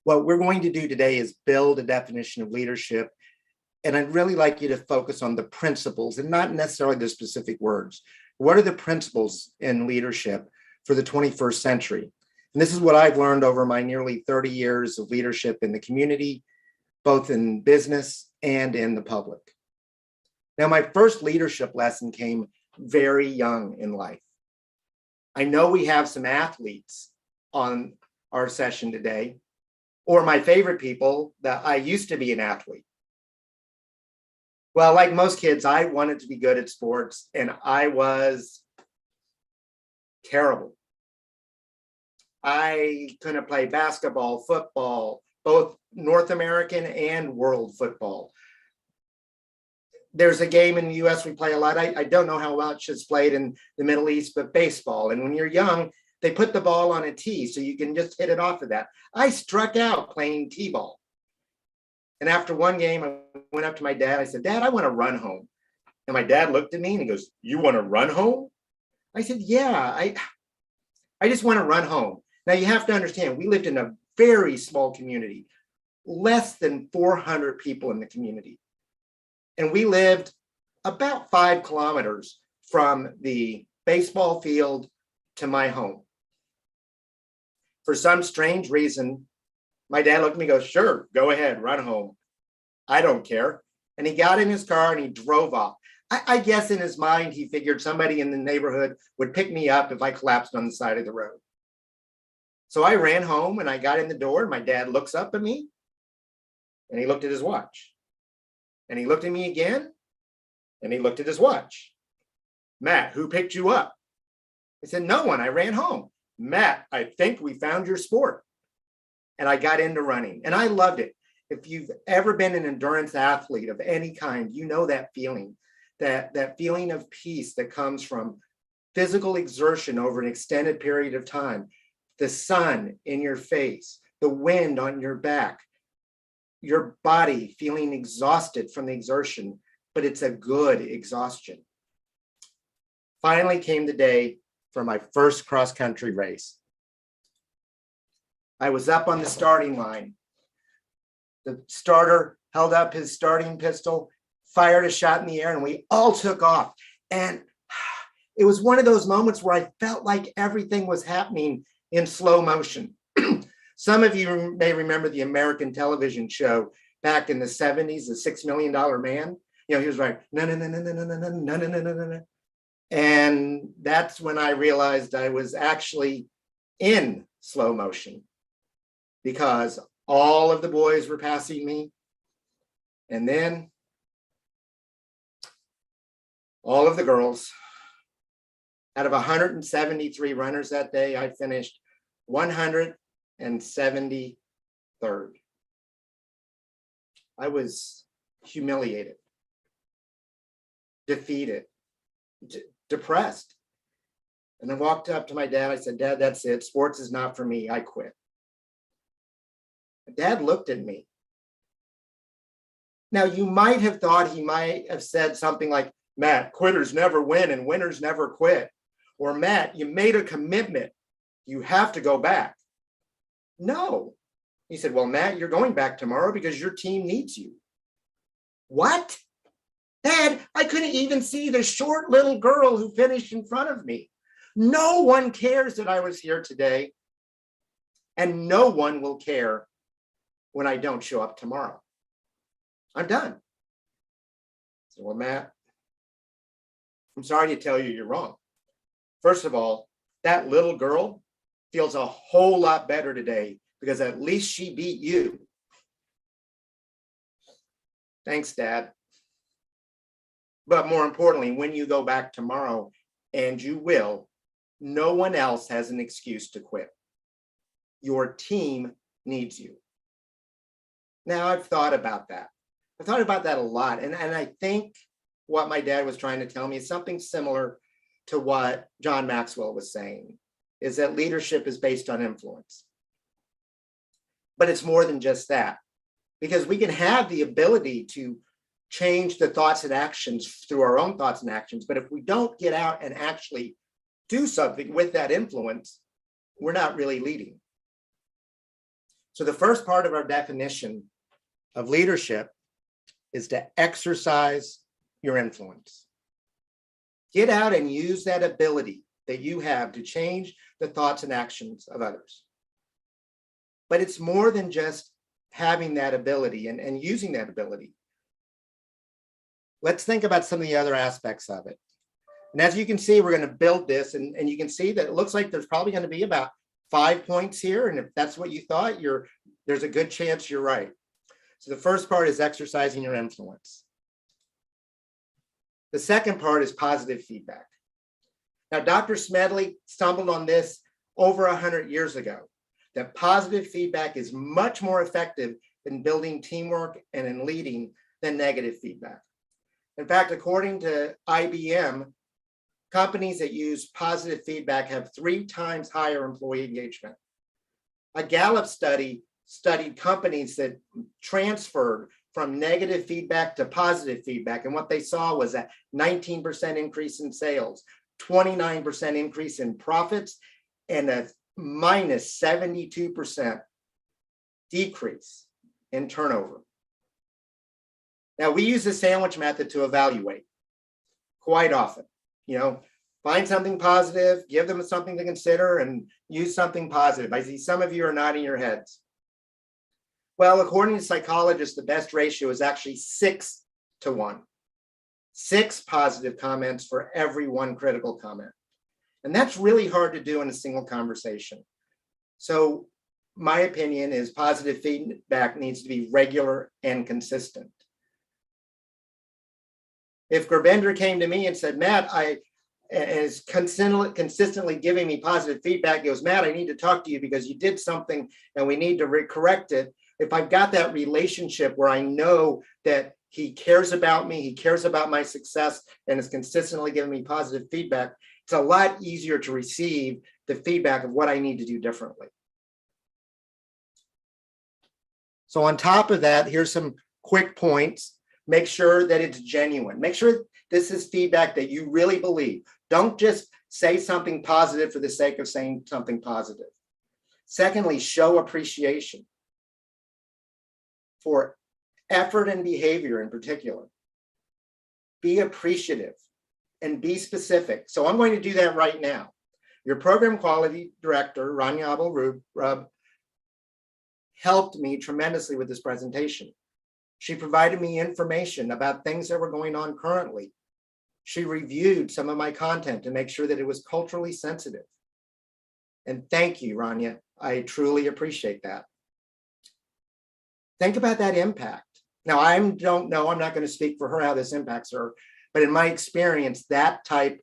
What we're going to do today is build a definition of leadership. And I'd really like you to focus on the principles and not necessarily the specific words. What are the principles in leadership for the 21st century? And this is what I've learned over my nearly 30 years of leadership in the community, both in business and in the public. Now, my first leadership lesson came very young in life. I know we have some athletes on our session today, or my favorite people, that I used to be an athlete. Well, like most kids, I wanted to be good at sports, and I was terrible. I couldn't play basketball, football, both North American and world football. there's a game in the US we play a lot. I don't know how much it's played in the Middle East, but baseball. And when you're young, they put the ball on a tee so you can just hit it off of that. I struck out playing t-ball. And after one game, I went up to my dad. I said, Dad, I want to run home. And my dad looked at me and he goes, you want to run home? I said, yeah, I just want to run home. Now you have to understand, we lived in a very small community, less than 400 people in the community. And we lived about 5 kilometers from the baseball field to my home. For some strange reason, my dad looked at me and goes, sure, go ahead, run home. I don't care. And he got in his car and he drove off. I guess in his mind, he figured somebody in the neighborhood would pick me up if I collapsed on the side of the road. So I ran home and I got in the door and my dad looks up at me and he looked at his watch. And he looked at me again and he looked at his watch. Matt, who picked you up? I said, no one, I ran home. Matt, I think we found your sport. And I got into running and I loved it. If you've ever been an endurance athlete of any kind, you know that feeling, that feeling of peace that comes from physical exertion over an extended period of time, the sun in your face, the wind on your back, your body feeling exhausted from the exertion, but it's a good exhaustion. Finally came the day for my first cross-country race. I was up on the starting line. The starter held up his starting pistol, fired a shot in the air, and we all took off. And it was one of those moments where I felt like everything was happening in slow motion. Some of you may remember the American television show back in the 70s, the $6 Million Man. You know, he was like, no, no, no, no, no, no, no, no, no, no, no, no, no. And that's when I realized I was actually in slow motion because all of the boys were passing me. And then all of the girls. Out of 173 runners that day, I finished 173rd. I was humiliated, defeated, depressed. And I walked up to my dad. I said, Dad, that's it. Sports is not for me. I quit. Dad looked at me. Now, you might have thought he might have said something like, Matt, quitters never win and winners never quit. Or Matt, you made a commitment. You have to go back. No. He said, well, Matt, you're going back tomorrow because your team needs you. What? Dad, I couldn't even see the short little girl who finished in front of me. No one cares that I was here today. And no one will care when I don't show up tomorrow. I'm done. So, well, Matt, I'm sorry to tell you you're wrong. First of all, that little girl feels a whole lot better today because at least she beat you. Thanks, Dad. But more importantly, when you go back tomorrow, and you will, no one else has an excuse to quit. Your team needs you. Now, I've thought about that. I've thought about that a lot. And I think what my dad was trying to tell me is something similar to what John Maxwell was saying, is that leadership is based on influence. But it's more than just that, because we can have the ability to change the thoughts and actions through our own thoughts and actions. But if we don't get out and actually do something with that influence, we're not really leading. So the first part of our definition of leadership is to exercise your influence. Get out and use that ability that you have to change the thoughts and actions of others. But it's more than just having that ability and using that ability. Let's think about some of the other aspects of it. And as you can see, we're going to build this, and you can see that it looks like there's probably going to be about 5 points here. And if that's what you thought, there's a good chance you're right. So the first part is exercising your influence. The second part is positive feedback. Now, Dr. Smedley stumbled on this over 100 years ago, that positive feedback is much more effective in building teamwork and in leading than negative feedback. In fact, according to IBM, companies that use positive feedback have 3 times higher employee engagement. A Gallup study studied companies that transferred from negative feedback to positive feedback. And what they saw was a 19% increase in sales, 29% increase in profits, and a minus 72% decrease in turnover. Now, we use the sandwich method to evaluate quite often. You know, find something positive, give them something to consider, and use something positive. I see some of you are nodding your heads. Well, according to psychologists, the best ratio is actually 6 to 1. 6 positive comments for every 1 critical comment. And that's really hard to do in a single conversation. So my opinion is positive feedback needs to be regular and consistent. If Gurbinder came to me and said, Matt, is consistently giving me positive feedback, he goes, Matt, I need to talk to you because you did something and we need to correct it. If I've got that relationship where I know that he cares about me, he cares about my success, and is consistently giving me positive feedback, it's a lot easier to receive the feedback of what I need to do differently. So on top of that, here's some quick points. Make sure that it's genuine. Make sure this is feedback that you really believe. Don't just say something positive for the sake of saying something positive. Secondly, show appreciation for effort and behavior in particular. Be appreciative and be specific. So I'm going to do that right now. Your program quality director, Rania Abel-Rub, helped me tremendously with this presentation. She provided me information about things that were going on currently. She reviewed some of my content to make sure that it was culturally sensitive. And thank you, Rania. I truly appreciate that. Think about that impact. Now, I don't know, I'm not going to speak for her how this impacts her, but in my experience, that type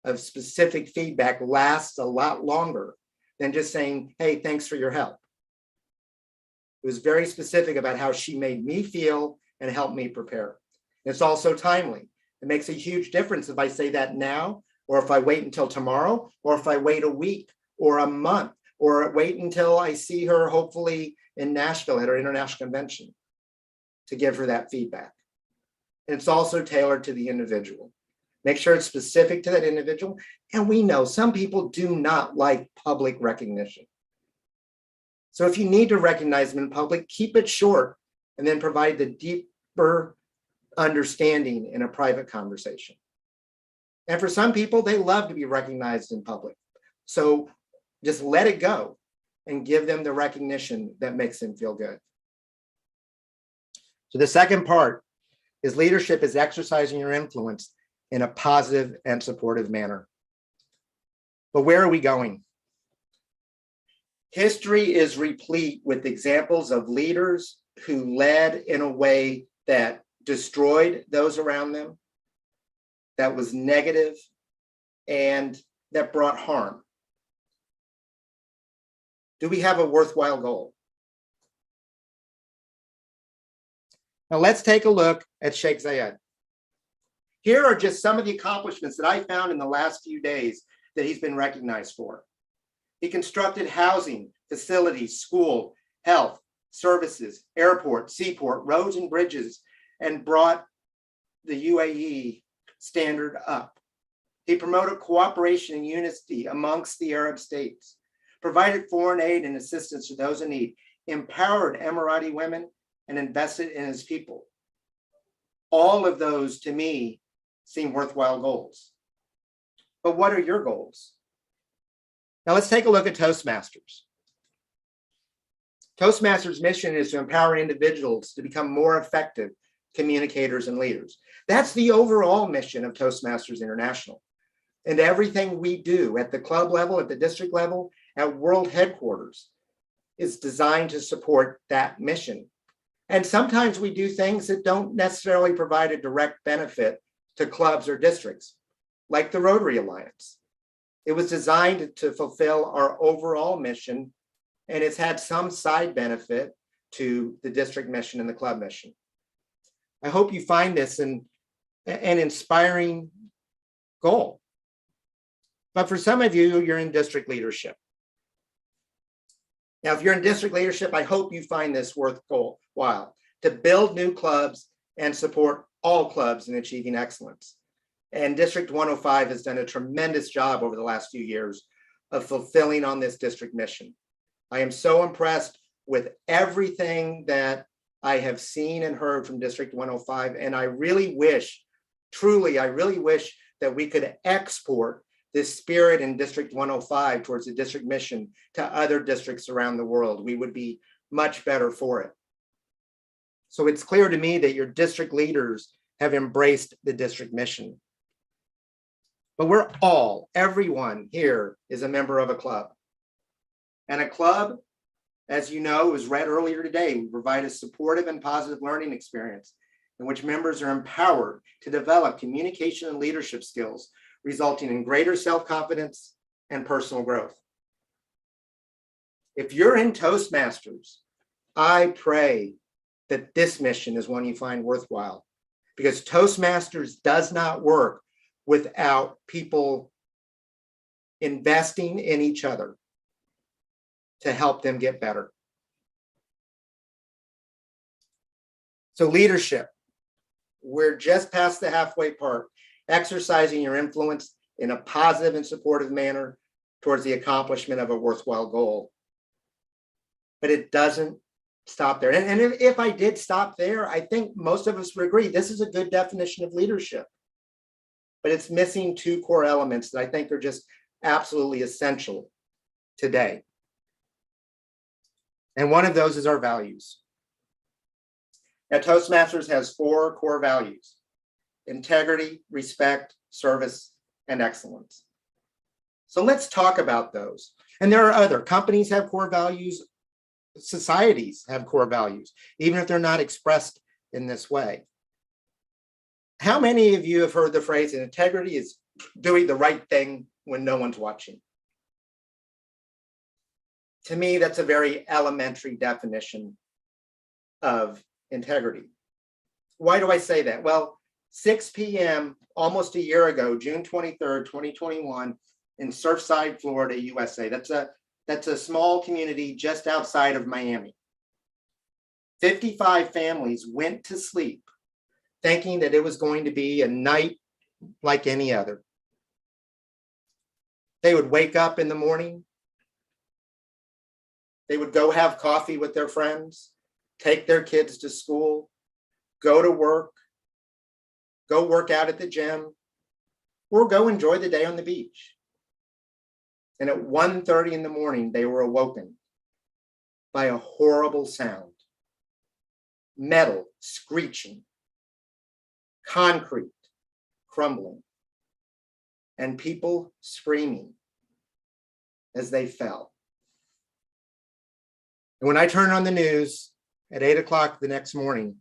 of specific feedback lasts a lot longer than just saying, hey, thanks for your help. It was very specific about how she made me feel and helped me prepare. It's also timely. It makes a huge difference if I say that now, or if I wait until tomorrow, or if I wait a week or a month, or wait until I see her hopefully in Nashville at our international convention to give her that feedback. And it's also tailored to the individual. Make sure it's specific to that individual. And we know some people do not like public recognition. So if you need to recognize them in public, keep it short and then provide the deeper understanding in a private conversation. And for some people, they love to be recognized in public. So just let it go and give them the recognition that makes them feel good. So the second part is leadership is exercising your influence in a positive and supportive manner. But where are we going? History is replete with examples of leaders who led in a way that destroyed those around them, that was negative, and that brought harm. Do we have a worthwhile goal? Now let's take a look at Sheikh Zayed. Here are just some of the accomplishments that I found in the last few days that he's been recognized for. He constructed housing, facilities, school, health, services, airport, seaport, roads and bridges, and brought the UAE standard up. He promoted cooperation and unity amongst the Arab states, provided foreign aid and assistance to those in need, empowered Emirati women, and invested in his people. All of those, to me, seem worthwhile goals. But what are your goals? Now let's take a look at Toastmasters. Toastmasters' mission is to empower individuals to become more effective communicators and leaders. That's the overall mission of Toastmasters International. And everything we do at the club level, at the district level, at world headquarters is designed to support that mission. And sometimes we do things that don't necessarily provide a direct benefit to clubs or districts, like the Rotary Alliance. It was designed to fulfill our overall mission, and it's had some side benefit to the district mission and the club mission. I hope you find this an an inspiring goal. But for some of you, you're in district leadership. Now, if you're in district leadership, I hope you find this worthwhile to build new clubs and support all clubs in achieving excellence. And District 105 has done a tremendous job over the last few years of fulfilling on this district mission. I am so impressed with everything that I have seen and heard from District 105. And I really wish, truly, I really wish that we could export this spirit in District 105 towards the district mission to other districts around the world. We would be much better for it. So it's clear to me that your district leaders have embraced the district mission. But we're all, everyone here is a member of a club. And a club, as you know, was read earlier today, we provide a supportive and positive learning experience in which members are empowered to develop communication and leadership skills, resulting in greater self-confidence and personal growth. If you're in Toastmasters, I pray that this mission is one you find worthwhile, because Toastmasters does not work without people investing in each other to help them get better. So leadership, we're just past the halfway part, exercising your influence in a positive and supportive manner towards the accomplishment of a worthwhile goal. But it doesn't stop there. And if I did stop there, I think most of us would agree this is a good definition of leadership. But it's missing two core elements that I think are just absolutely essential today. And one of those is our values. Now, Toastmasters has 4 core values: integrity, respect, service, and excellence. So let's talk about those. And there are other companies have core values, societies have core values, even if they're not expressed in this way. How many of you have heard the phrase, integrity is doing the right thing when no one's watching? To me, that's a very elementary definition of integrity. Why do I say that? Well, 6 p.m. almost a year ago, June 23rd, 2021, in Surfside, Florida, USA. That's a small community just outside of Miami. 55 families went to sleep thinking that it was going to be a night like any other. They would wake up in the morning. They would go have coffee with their friends, take their kids to school, go to work, go work out at the gym, or go enjoy the day on the beach. And at 1:30 in the morning, they were awoken by a horrible sound. Metal screeching, concrete crumbling, and people screaming as they fell. And when I turned on the news at 8 o'clock the next morning,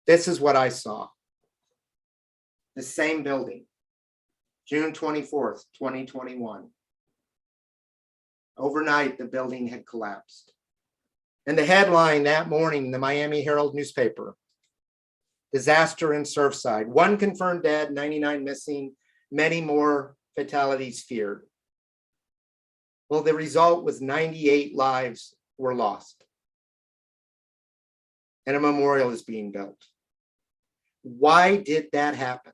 this is what I saw. The same building, June 24th, 2021. Overnight, the building had collapsed. And the headline that morning in the Miami Herald newspaper, disaster in Surfside, 1 confirmed dead, 99 missing, many more fatalities feared. Well, the result was 98 lives were lost. And a memorial is being built. Why did that happen?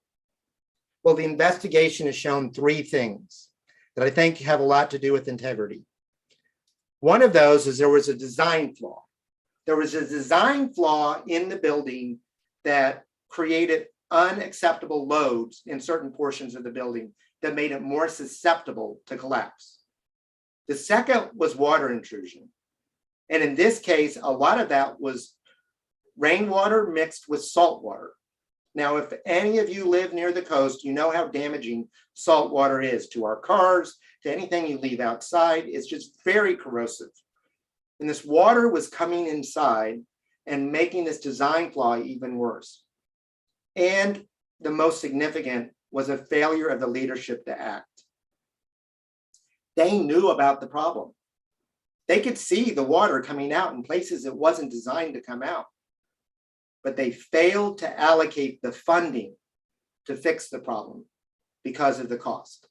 Well, the investigation has shown 3 things that I think have a lot to do with integrity. One of those is there was a design flaw. There was a design flaw in the building that created unacceptable loads in certain portions of the building that made it more susceptible to collapse. The second was water intrusion. And in this case, a lot of that was rainwater mixed with salt water. Now, if any of you live near the coast, you know how damaging salt water is to our cars, to anything you leave outside. It's just very corrosive. And this water was coming inside and making this design flaw even worse. And the most significant was a failure of the leadership to act. They knew about the problem. They could see the water coming out in places it wasn't designed to come out. But they failed to allocate the funding to fix the problem because of the cost.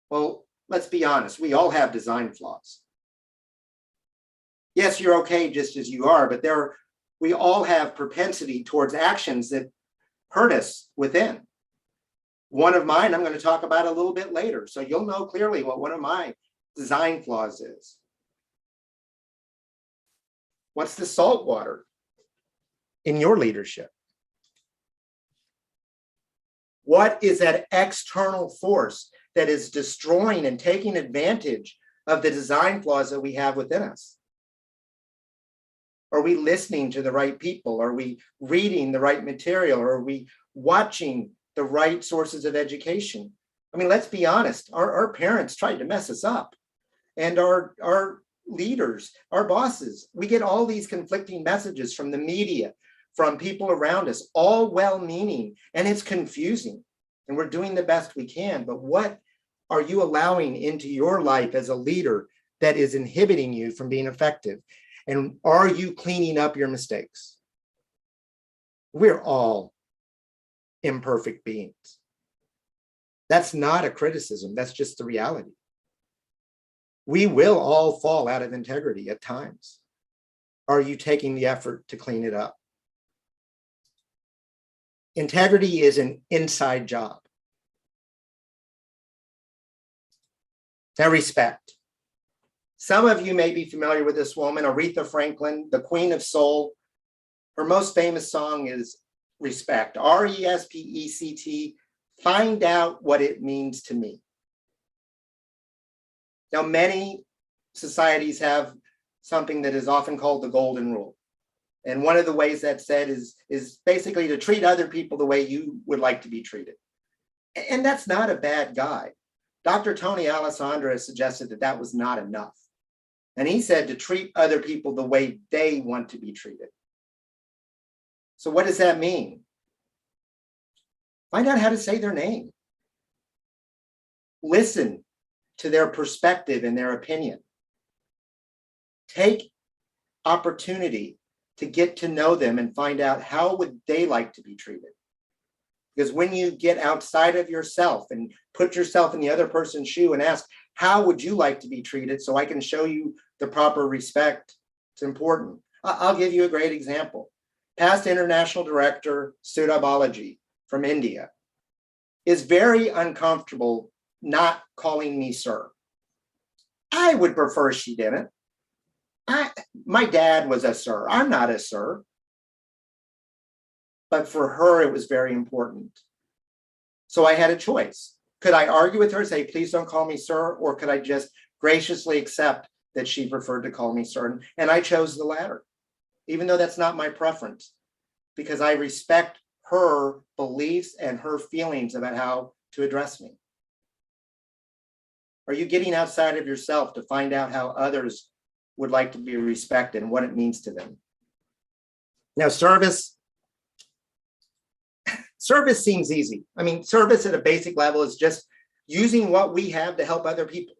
Well, let's be honest, we all have design flaws. Yes, you're okay just as you are, but we all have propensity towards actions that hurt us within. One of mine I'm going to talk about a little bit later, so you'll know clearly what one of my design flaws is. What's the salt water in your leadership? What is that external force that is destroying and taking advantage of the design flaws that we have within us? Are we listening to the right people? Are we reading the right material? Are we watching the right sources of education? I mean, let's be honest, our parents tried to mess us up. And our leaders, our bosses, we get all these conflicting messages from the media, from people around us, all well-meaning, and it's confusing. And we're doing the best we can, but what are you allowing into your life as a leader that is inhibiting you from being effective? And are you cleaning up your mistakes? We're all imperfect beings. That's not a criticism, that's just the reality. We will all fall out of integrity at times. Are you taking the effort to clean it up? Integrity is an inside job. Now, respect. Some of you may be familiar with this woman, Aretha Franklin, the Queen of Soul. Her most famous song is Respect, R-E-S-P-E-C-T, find out what it means to me. Now, many societies have something that is often called the golden rule. And one of the ways that's said is basically to treat other people the way you would like to be treated. And that's not a bad guide. Dr. Tony Alessandra suggested that that was not enough. And he said to treat other people the way they want to be treated. So what does that mean? Find out how to say their name. Listen to their perspective and their opinion. Take opportunity to get to know them and find out how would they like to be treated. Because when you get outside of yourself and put yourself in the other person's shoe and ask, how would you like to be treated so I can show you the proper respect, it's important. I'll give you a great example. Past International Director Sudha Balaji from India is very uncomfortable not calling me sir. I would prefer she didn't. My dad was a sir. I'm not a sir. But for her, it was very important. So I had a choice. Could I argue with her and say, please don't call me sir? Or could I just graciously accept that she preferred to call me sir? And I chose the latter, even though that's not my preference, because I respect her beliefs and her feelings about how to address me. Are you getting outside of yourself to find out how others would like to be respected and what it means to them? Now, service seems easy. I mean, service at a basic level is just using what we have to help other people.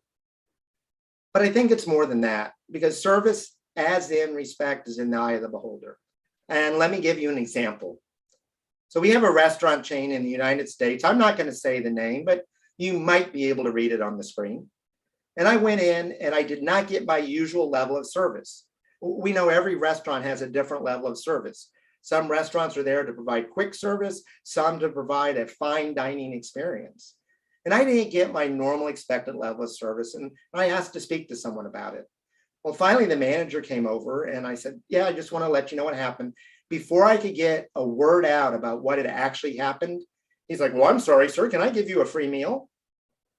But I think it's more than that, because service, as in respect, is in the eye of the beholder. And let me give you an example. So we have a restaurant chain in the United States. I'm not going to say the name, but you might be able to read it on the screen. And I went in and I did not get my usual level of service. We know every restaurant has a different level of service. Some restaurants are there to provide quick service, some to provide a fine dining experience. And I didn't get my normal expected level of service. And I asked to speak to someone about it. Well, finally, the manager came over and I said, yeah, I just want to let you know what happened. Before I could get a word out about what had actually happened, he's like, well, I'm sorry, sir, can I give you a free meal?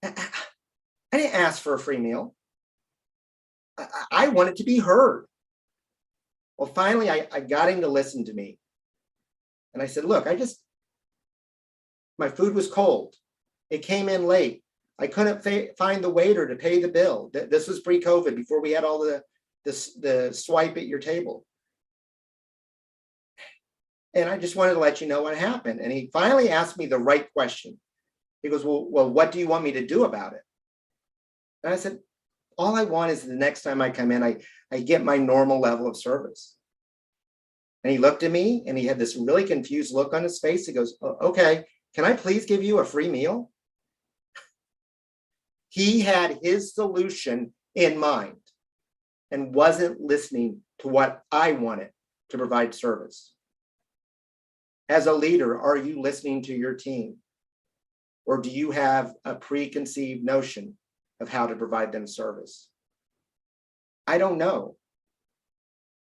I didn't ask for a free meal. I wanted to be heard. Well, finally, I got him to listen to me. And I said, look, my food was cold. It came in late. I couldn't find the waiter to pay the bill. This was pre-COVID, before we had all the swipe at your table. And I just wanted to let you know what happened. And he finally asked me the right question. He goes, well, what do you want me to do about it? And I said, all I want is the next time I come in, I get my normal level of service. And he looked at me and he had this really confused look on his face. He goes, okay, can I please give you a free meal? He had his solution in mind and wasn't listening to what I wanted to provide service. As a leader, are you listening to your team? Or do you have a preconceived notion of how to provide them service? I don't know.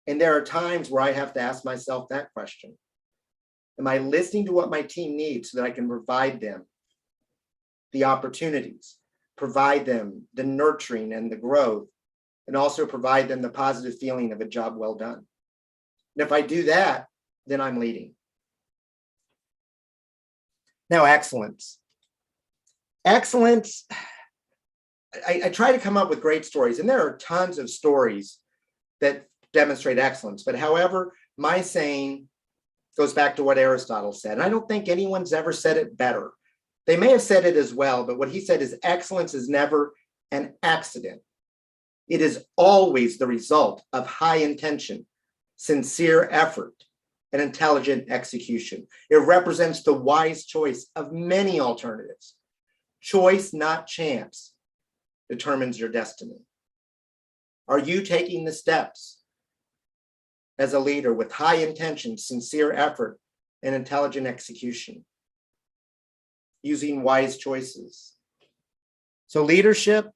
And there are times where I have to ask myself that question. Am I listening to what my team needs so that I can provide them the opportunities, provide them the nurturing and the growth, and also provide them the positive feeling of a job well done? And if I do that, then I'm leading. Now, excellence. Excellence, I try to come up with great stories, and there are tons of stories that demonstrate excellence. But however, my saying goes back to what Aristotle said, and I don't think anyone's ever said it better. They may have said it as well, but what he said is excellence is never an accident. It is always the result of high intention, sincere effort, and intelligent execution. It represents the wise choice of many alternatives. Choice, not chance, determines your destiny. Are you taking the steps as a leader with high intention, sincere effort, and intelligent execution, using wise choices? So leadership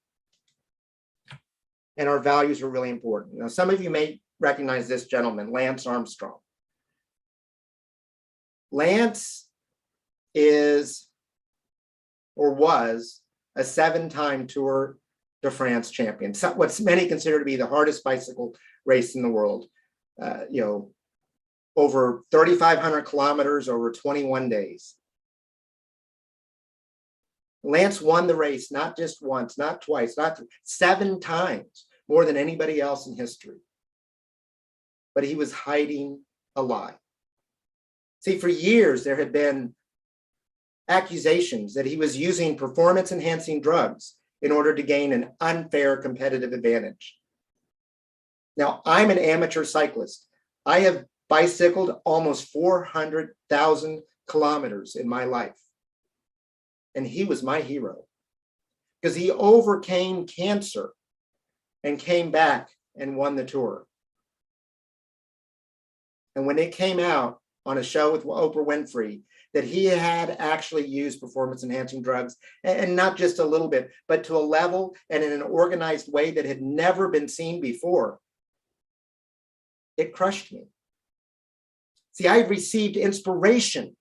and our values are really important. Now, some of you may recognize this gentleman, Lance Armstrong. Lance is or was a 7-time Tour de France champion, what many consider to be the hardest bicycle race in the world. Over 3,500 kilometers over 21 days. Lance won the race, not just once, not twice, not 7 times, more than anybody else in history. But he was hiding a lie. See, for years, there had been accusations that he was using performance-enhancing drugs in order to gain an unfair competitive advantage. Now, I'm an amateur cyclist. I have bicycled almost 400,000 kilometers in my life. And he was my hero because he overcame cancer and came back and won the Tour. And when it came out on a show with Oprah Winfrey that he had actually used performance-enhancing drugs, and not just a little bit, but to a level and in an organized way that had never been seen before, it crushed me. See, I had received inspiration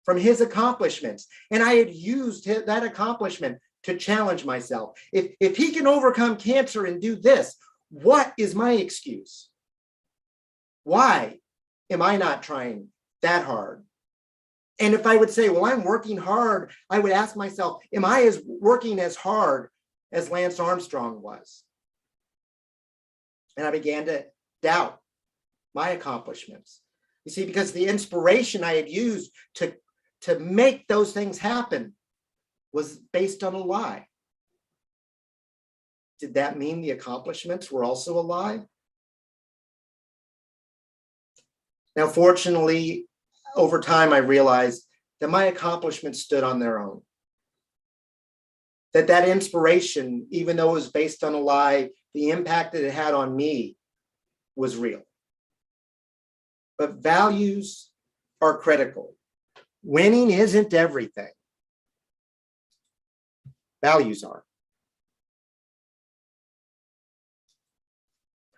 from his accomplishments, and I had used that accomplishment to challenge myself. If he can overcome cancer and do this, what is my excuse? Why am I not trying that hard? And if I would say, well, I'm working hard, I would ask myself, am I working as hard as Lance Armstrong was? And I began to doubt my accomplishments. You see, because the inspiration I had used to make those things happen was based on a lie. Did that mean the accomplishments were also a lie? Now, fortunately, over time, I realized that my accomplishments stood on their own. That inspiration, even though it was based on a lie, the impact that it had on me was real. But values are critical. Winning isn't everything. Values are.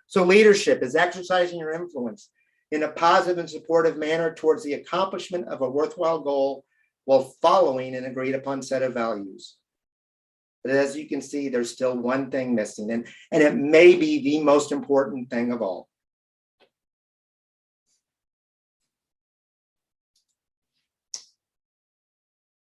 So leadership is exercising your influence in a positive and supportive manner towards the accomplishment of a worthwhile goal while following an agreed upon set of values. But as you can see, there's still one thing missing, and it may be the most important thing of all.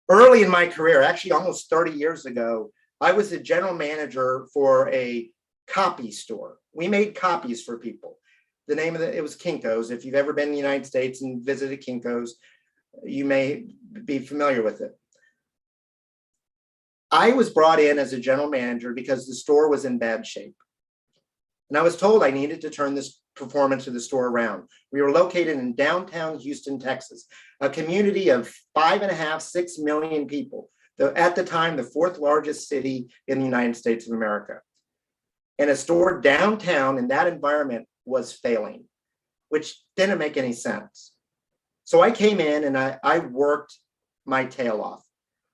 Early in my career, actually almost 30 years ago, I was the general manager for a copy store. We made copies for people. The name of it was Kinko's. If you've ever been in the United States and visited Kinko's, you may be familiar with it. I was brought in as a general manager because the store was in bad shape. And I was told I needed to turn this performance of the store around. We were located in downtown Houston, Texas, a community of 5.5, 6 million people. At the time, the 4th largest city in the United States of America. And a store downtown in that environment was failing, which didn't make any sense. So I came in and I worked my tail off.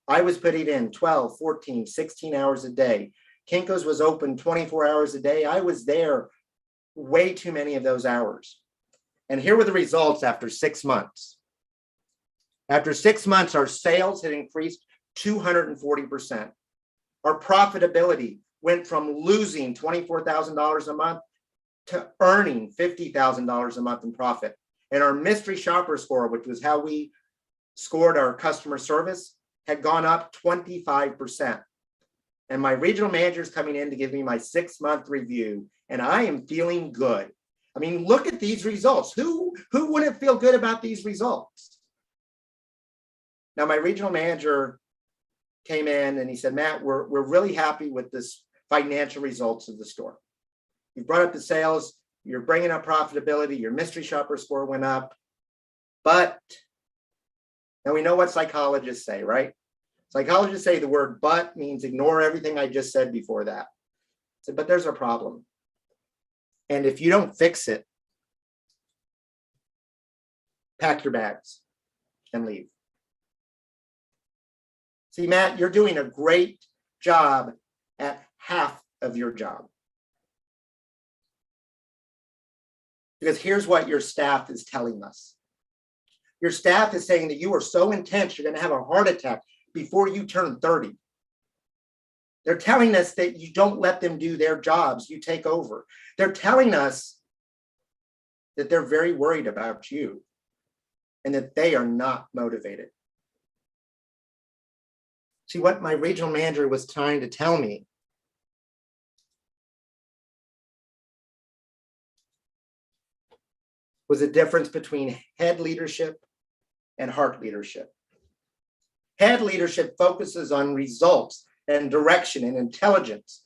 I was putting in 12, 14, 16 hours a day. Kinko's was open 24 hours a day. I was there way too many of those hours. And here were the results after 6 months. After 6 months, our sales had increased 240%. Our profitability went from losing $24,000 a month to earning $50,000 a month in profit. And our mystery shopper score, which was how we scored our customer service, had gone up 25%. And my regional manager is coming in to give me my 6-month review, and I am feeling good. I mean, look at these results. Who wouldn't feel good about these results? Now, my regional manager came in and he said, Matt, we're really happy with this financial results of the store. You brought up the sales, you're bringing up profitability, your mystery shopper score went up. But now we know what psychologists say, right? Psychologists say the word but means ignore everything I just said before that. I said, but there's a problem. And if you don't fix it, pack your bags and leave. See, Matt, you're doing a great job at half of your job. Because here's what your staff is telling us. Your staff is saying that you are so intense, you're going to have a heart attack before you turn 30. They're telling us that you don't let them do their jobs, you take over. They're telling us that they're very worried about you and that they are not motivated. See, what my regional manager was trying to tell me was a difference between head leadership and heart leadership. Head leadership focuses on results and direction and intelligence.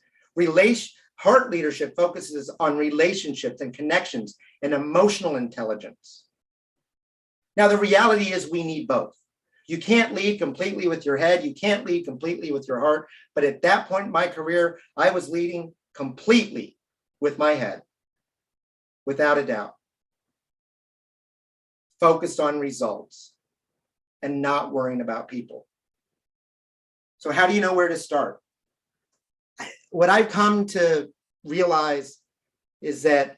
Heart leadership focuses on relationships and connections and emotional intelligence. Now, the reality is we need both. You can't lead completely with your head. You can't lead completely with your heart. But at that point in my career, I was leading completely with my head, without a doubt. Focused on results and not worrying about people. So how do you know where to start? What I've come to realize is that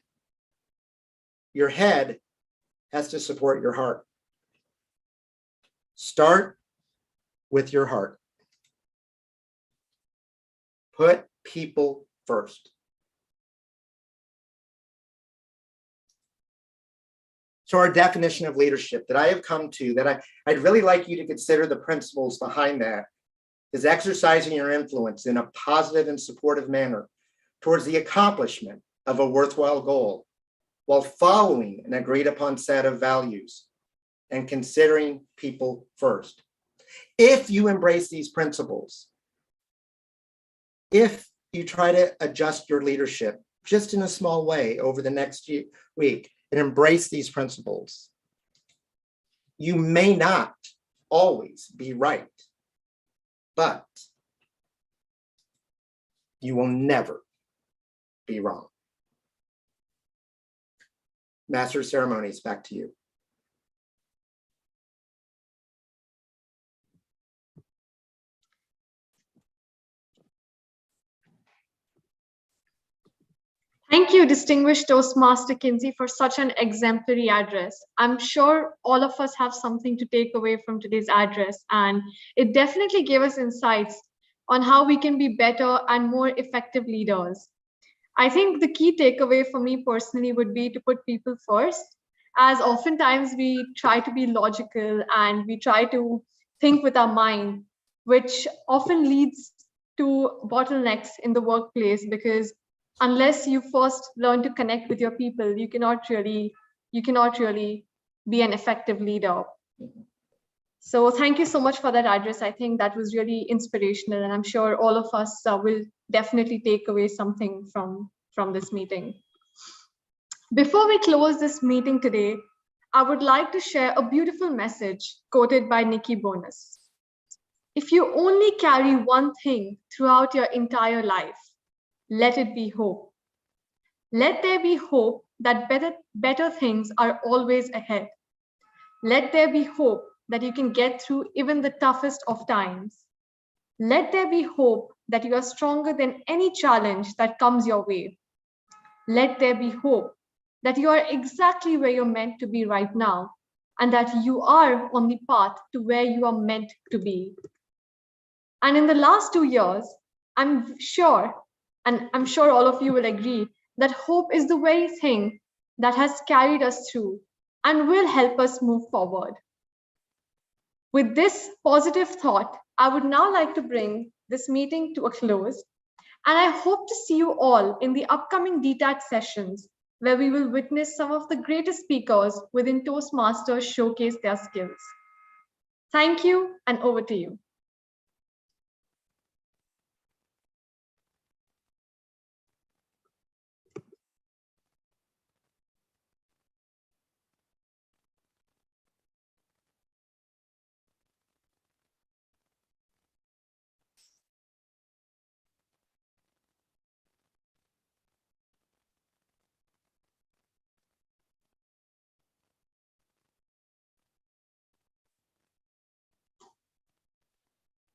your head has to support your heart. Start with your heart. Put people first. So our definition of leadership that I have come to, that I'd really like you to consider the principles behind that, is exercising your influence in a positive and supportive manner towards the accomplishment of a worthwhile goal while following an agreed upon set of values and considering people first. If you embrace these principles, if you try to adjust your leadership just in a small way over the next week and embrace these principles, you may not always be right, but you will never be wrong. Master of Ceremonies, back to you. Thank you, distinguished Toastmaster Kinsey, for such an exemplary address. I'm sure all of us have something to take away from today's address, and it definitely gave us insights on how we can be better and more effective leaders. I think the key takeaway for me personally would be to put people first, as oftentimes we try to be logical and we try to think with our mind, which often leads to bottlenecks in the workplace, because unless you first learn to connect with your people, you cannot really be an effective leader. So thank you so much for that address. I think that was really inspirational, and I'm sure all of us will definitely take away something from this meeting. Before we close this meeting today, I would like to share a beautiful message quoted by Nikki Bonus. If you only carry one thing throughout your entire life, let it be hope. Let there be hope that better things are always ahead. Let there be hope that you can get through even the toughest of times. Let there be hope that you are stronger than any challenge that comes your way. Let there be hope that you are exactly where you're meant to be right now, and that you are on the path to where you are meant to be. And in the last 2 years, I'm sure all of you will agree, that hope is the very thing that has carried us through and will help us move forward. With this positive thought, I would now like to bring this meeting to a close, and I hope to see you all in the upcoming DTAC sessions, where we will witness some of the greatest speakers within Toastmasters showcase their skills. Thank you, and over to you.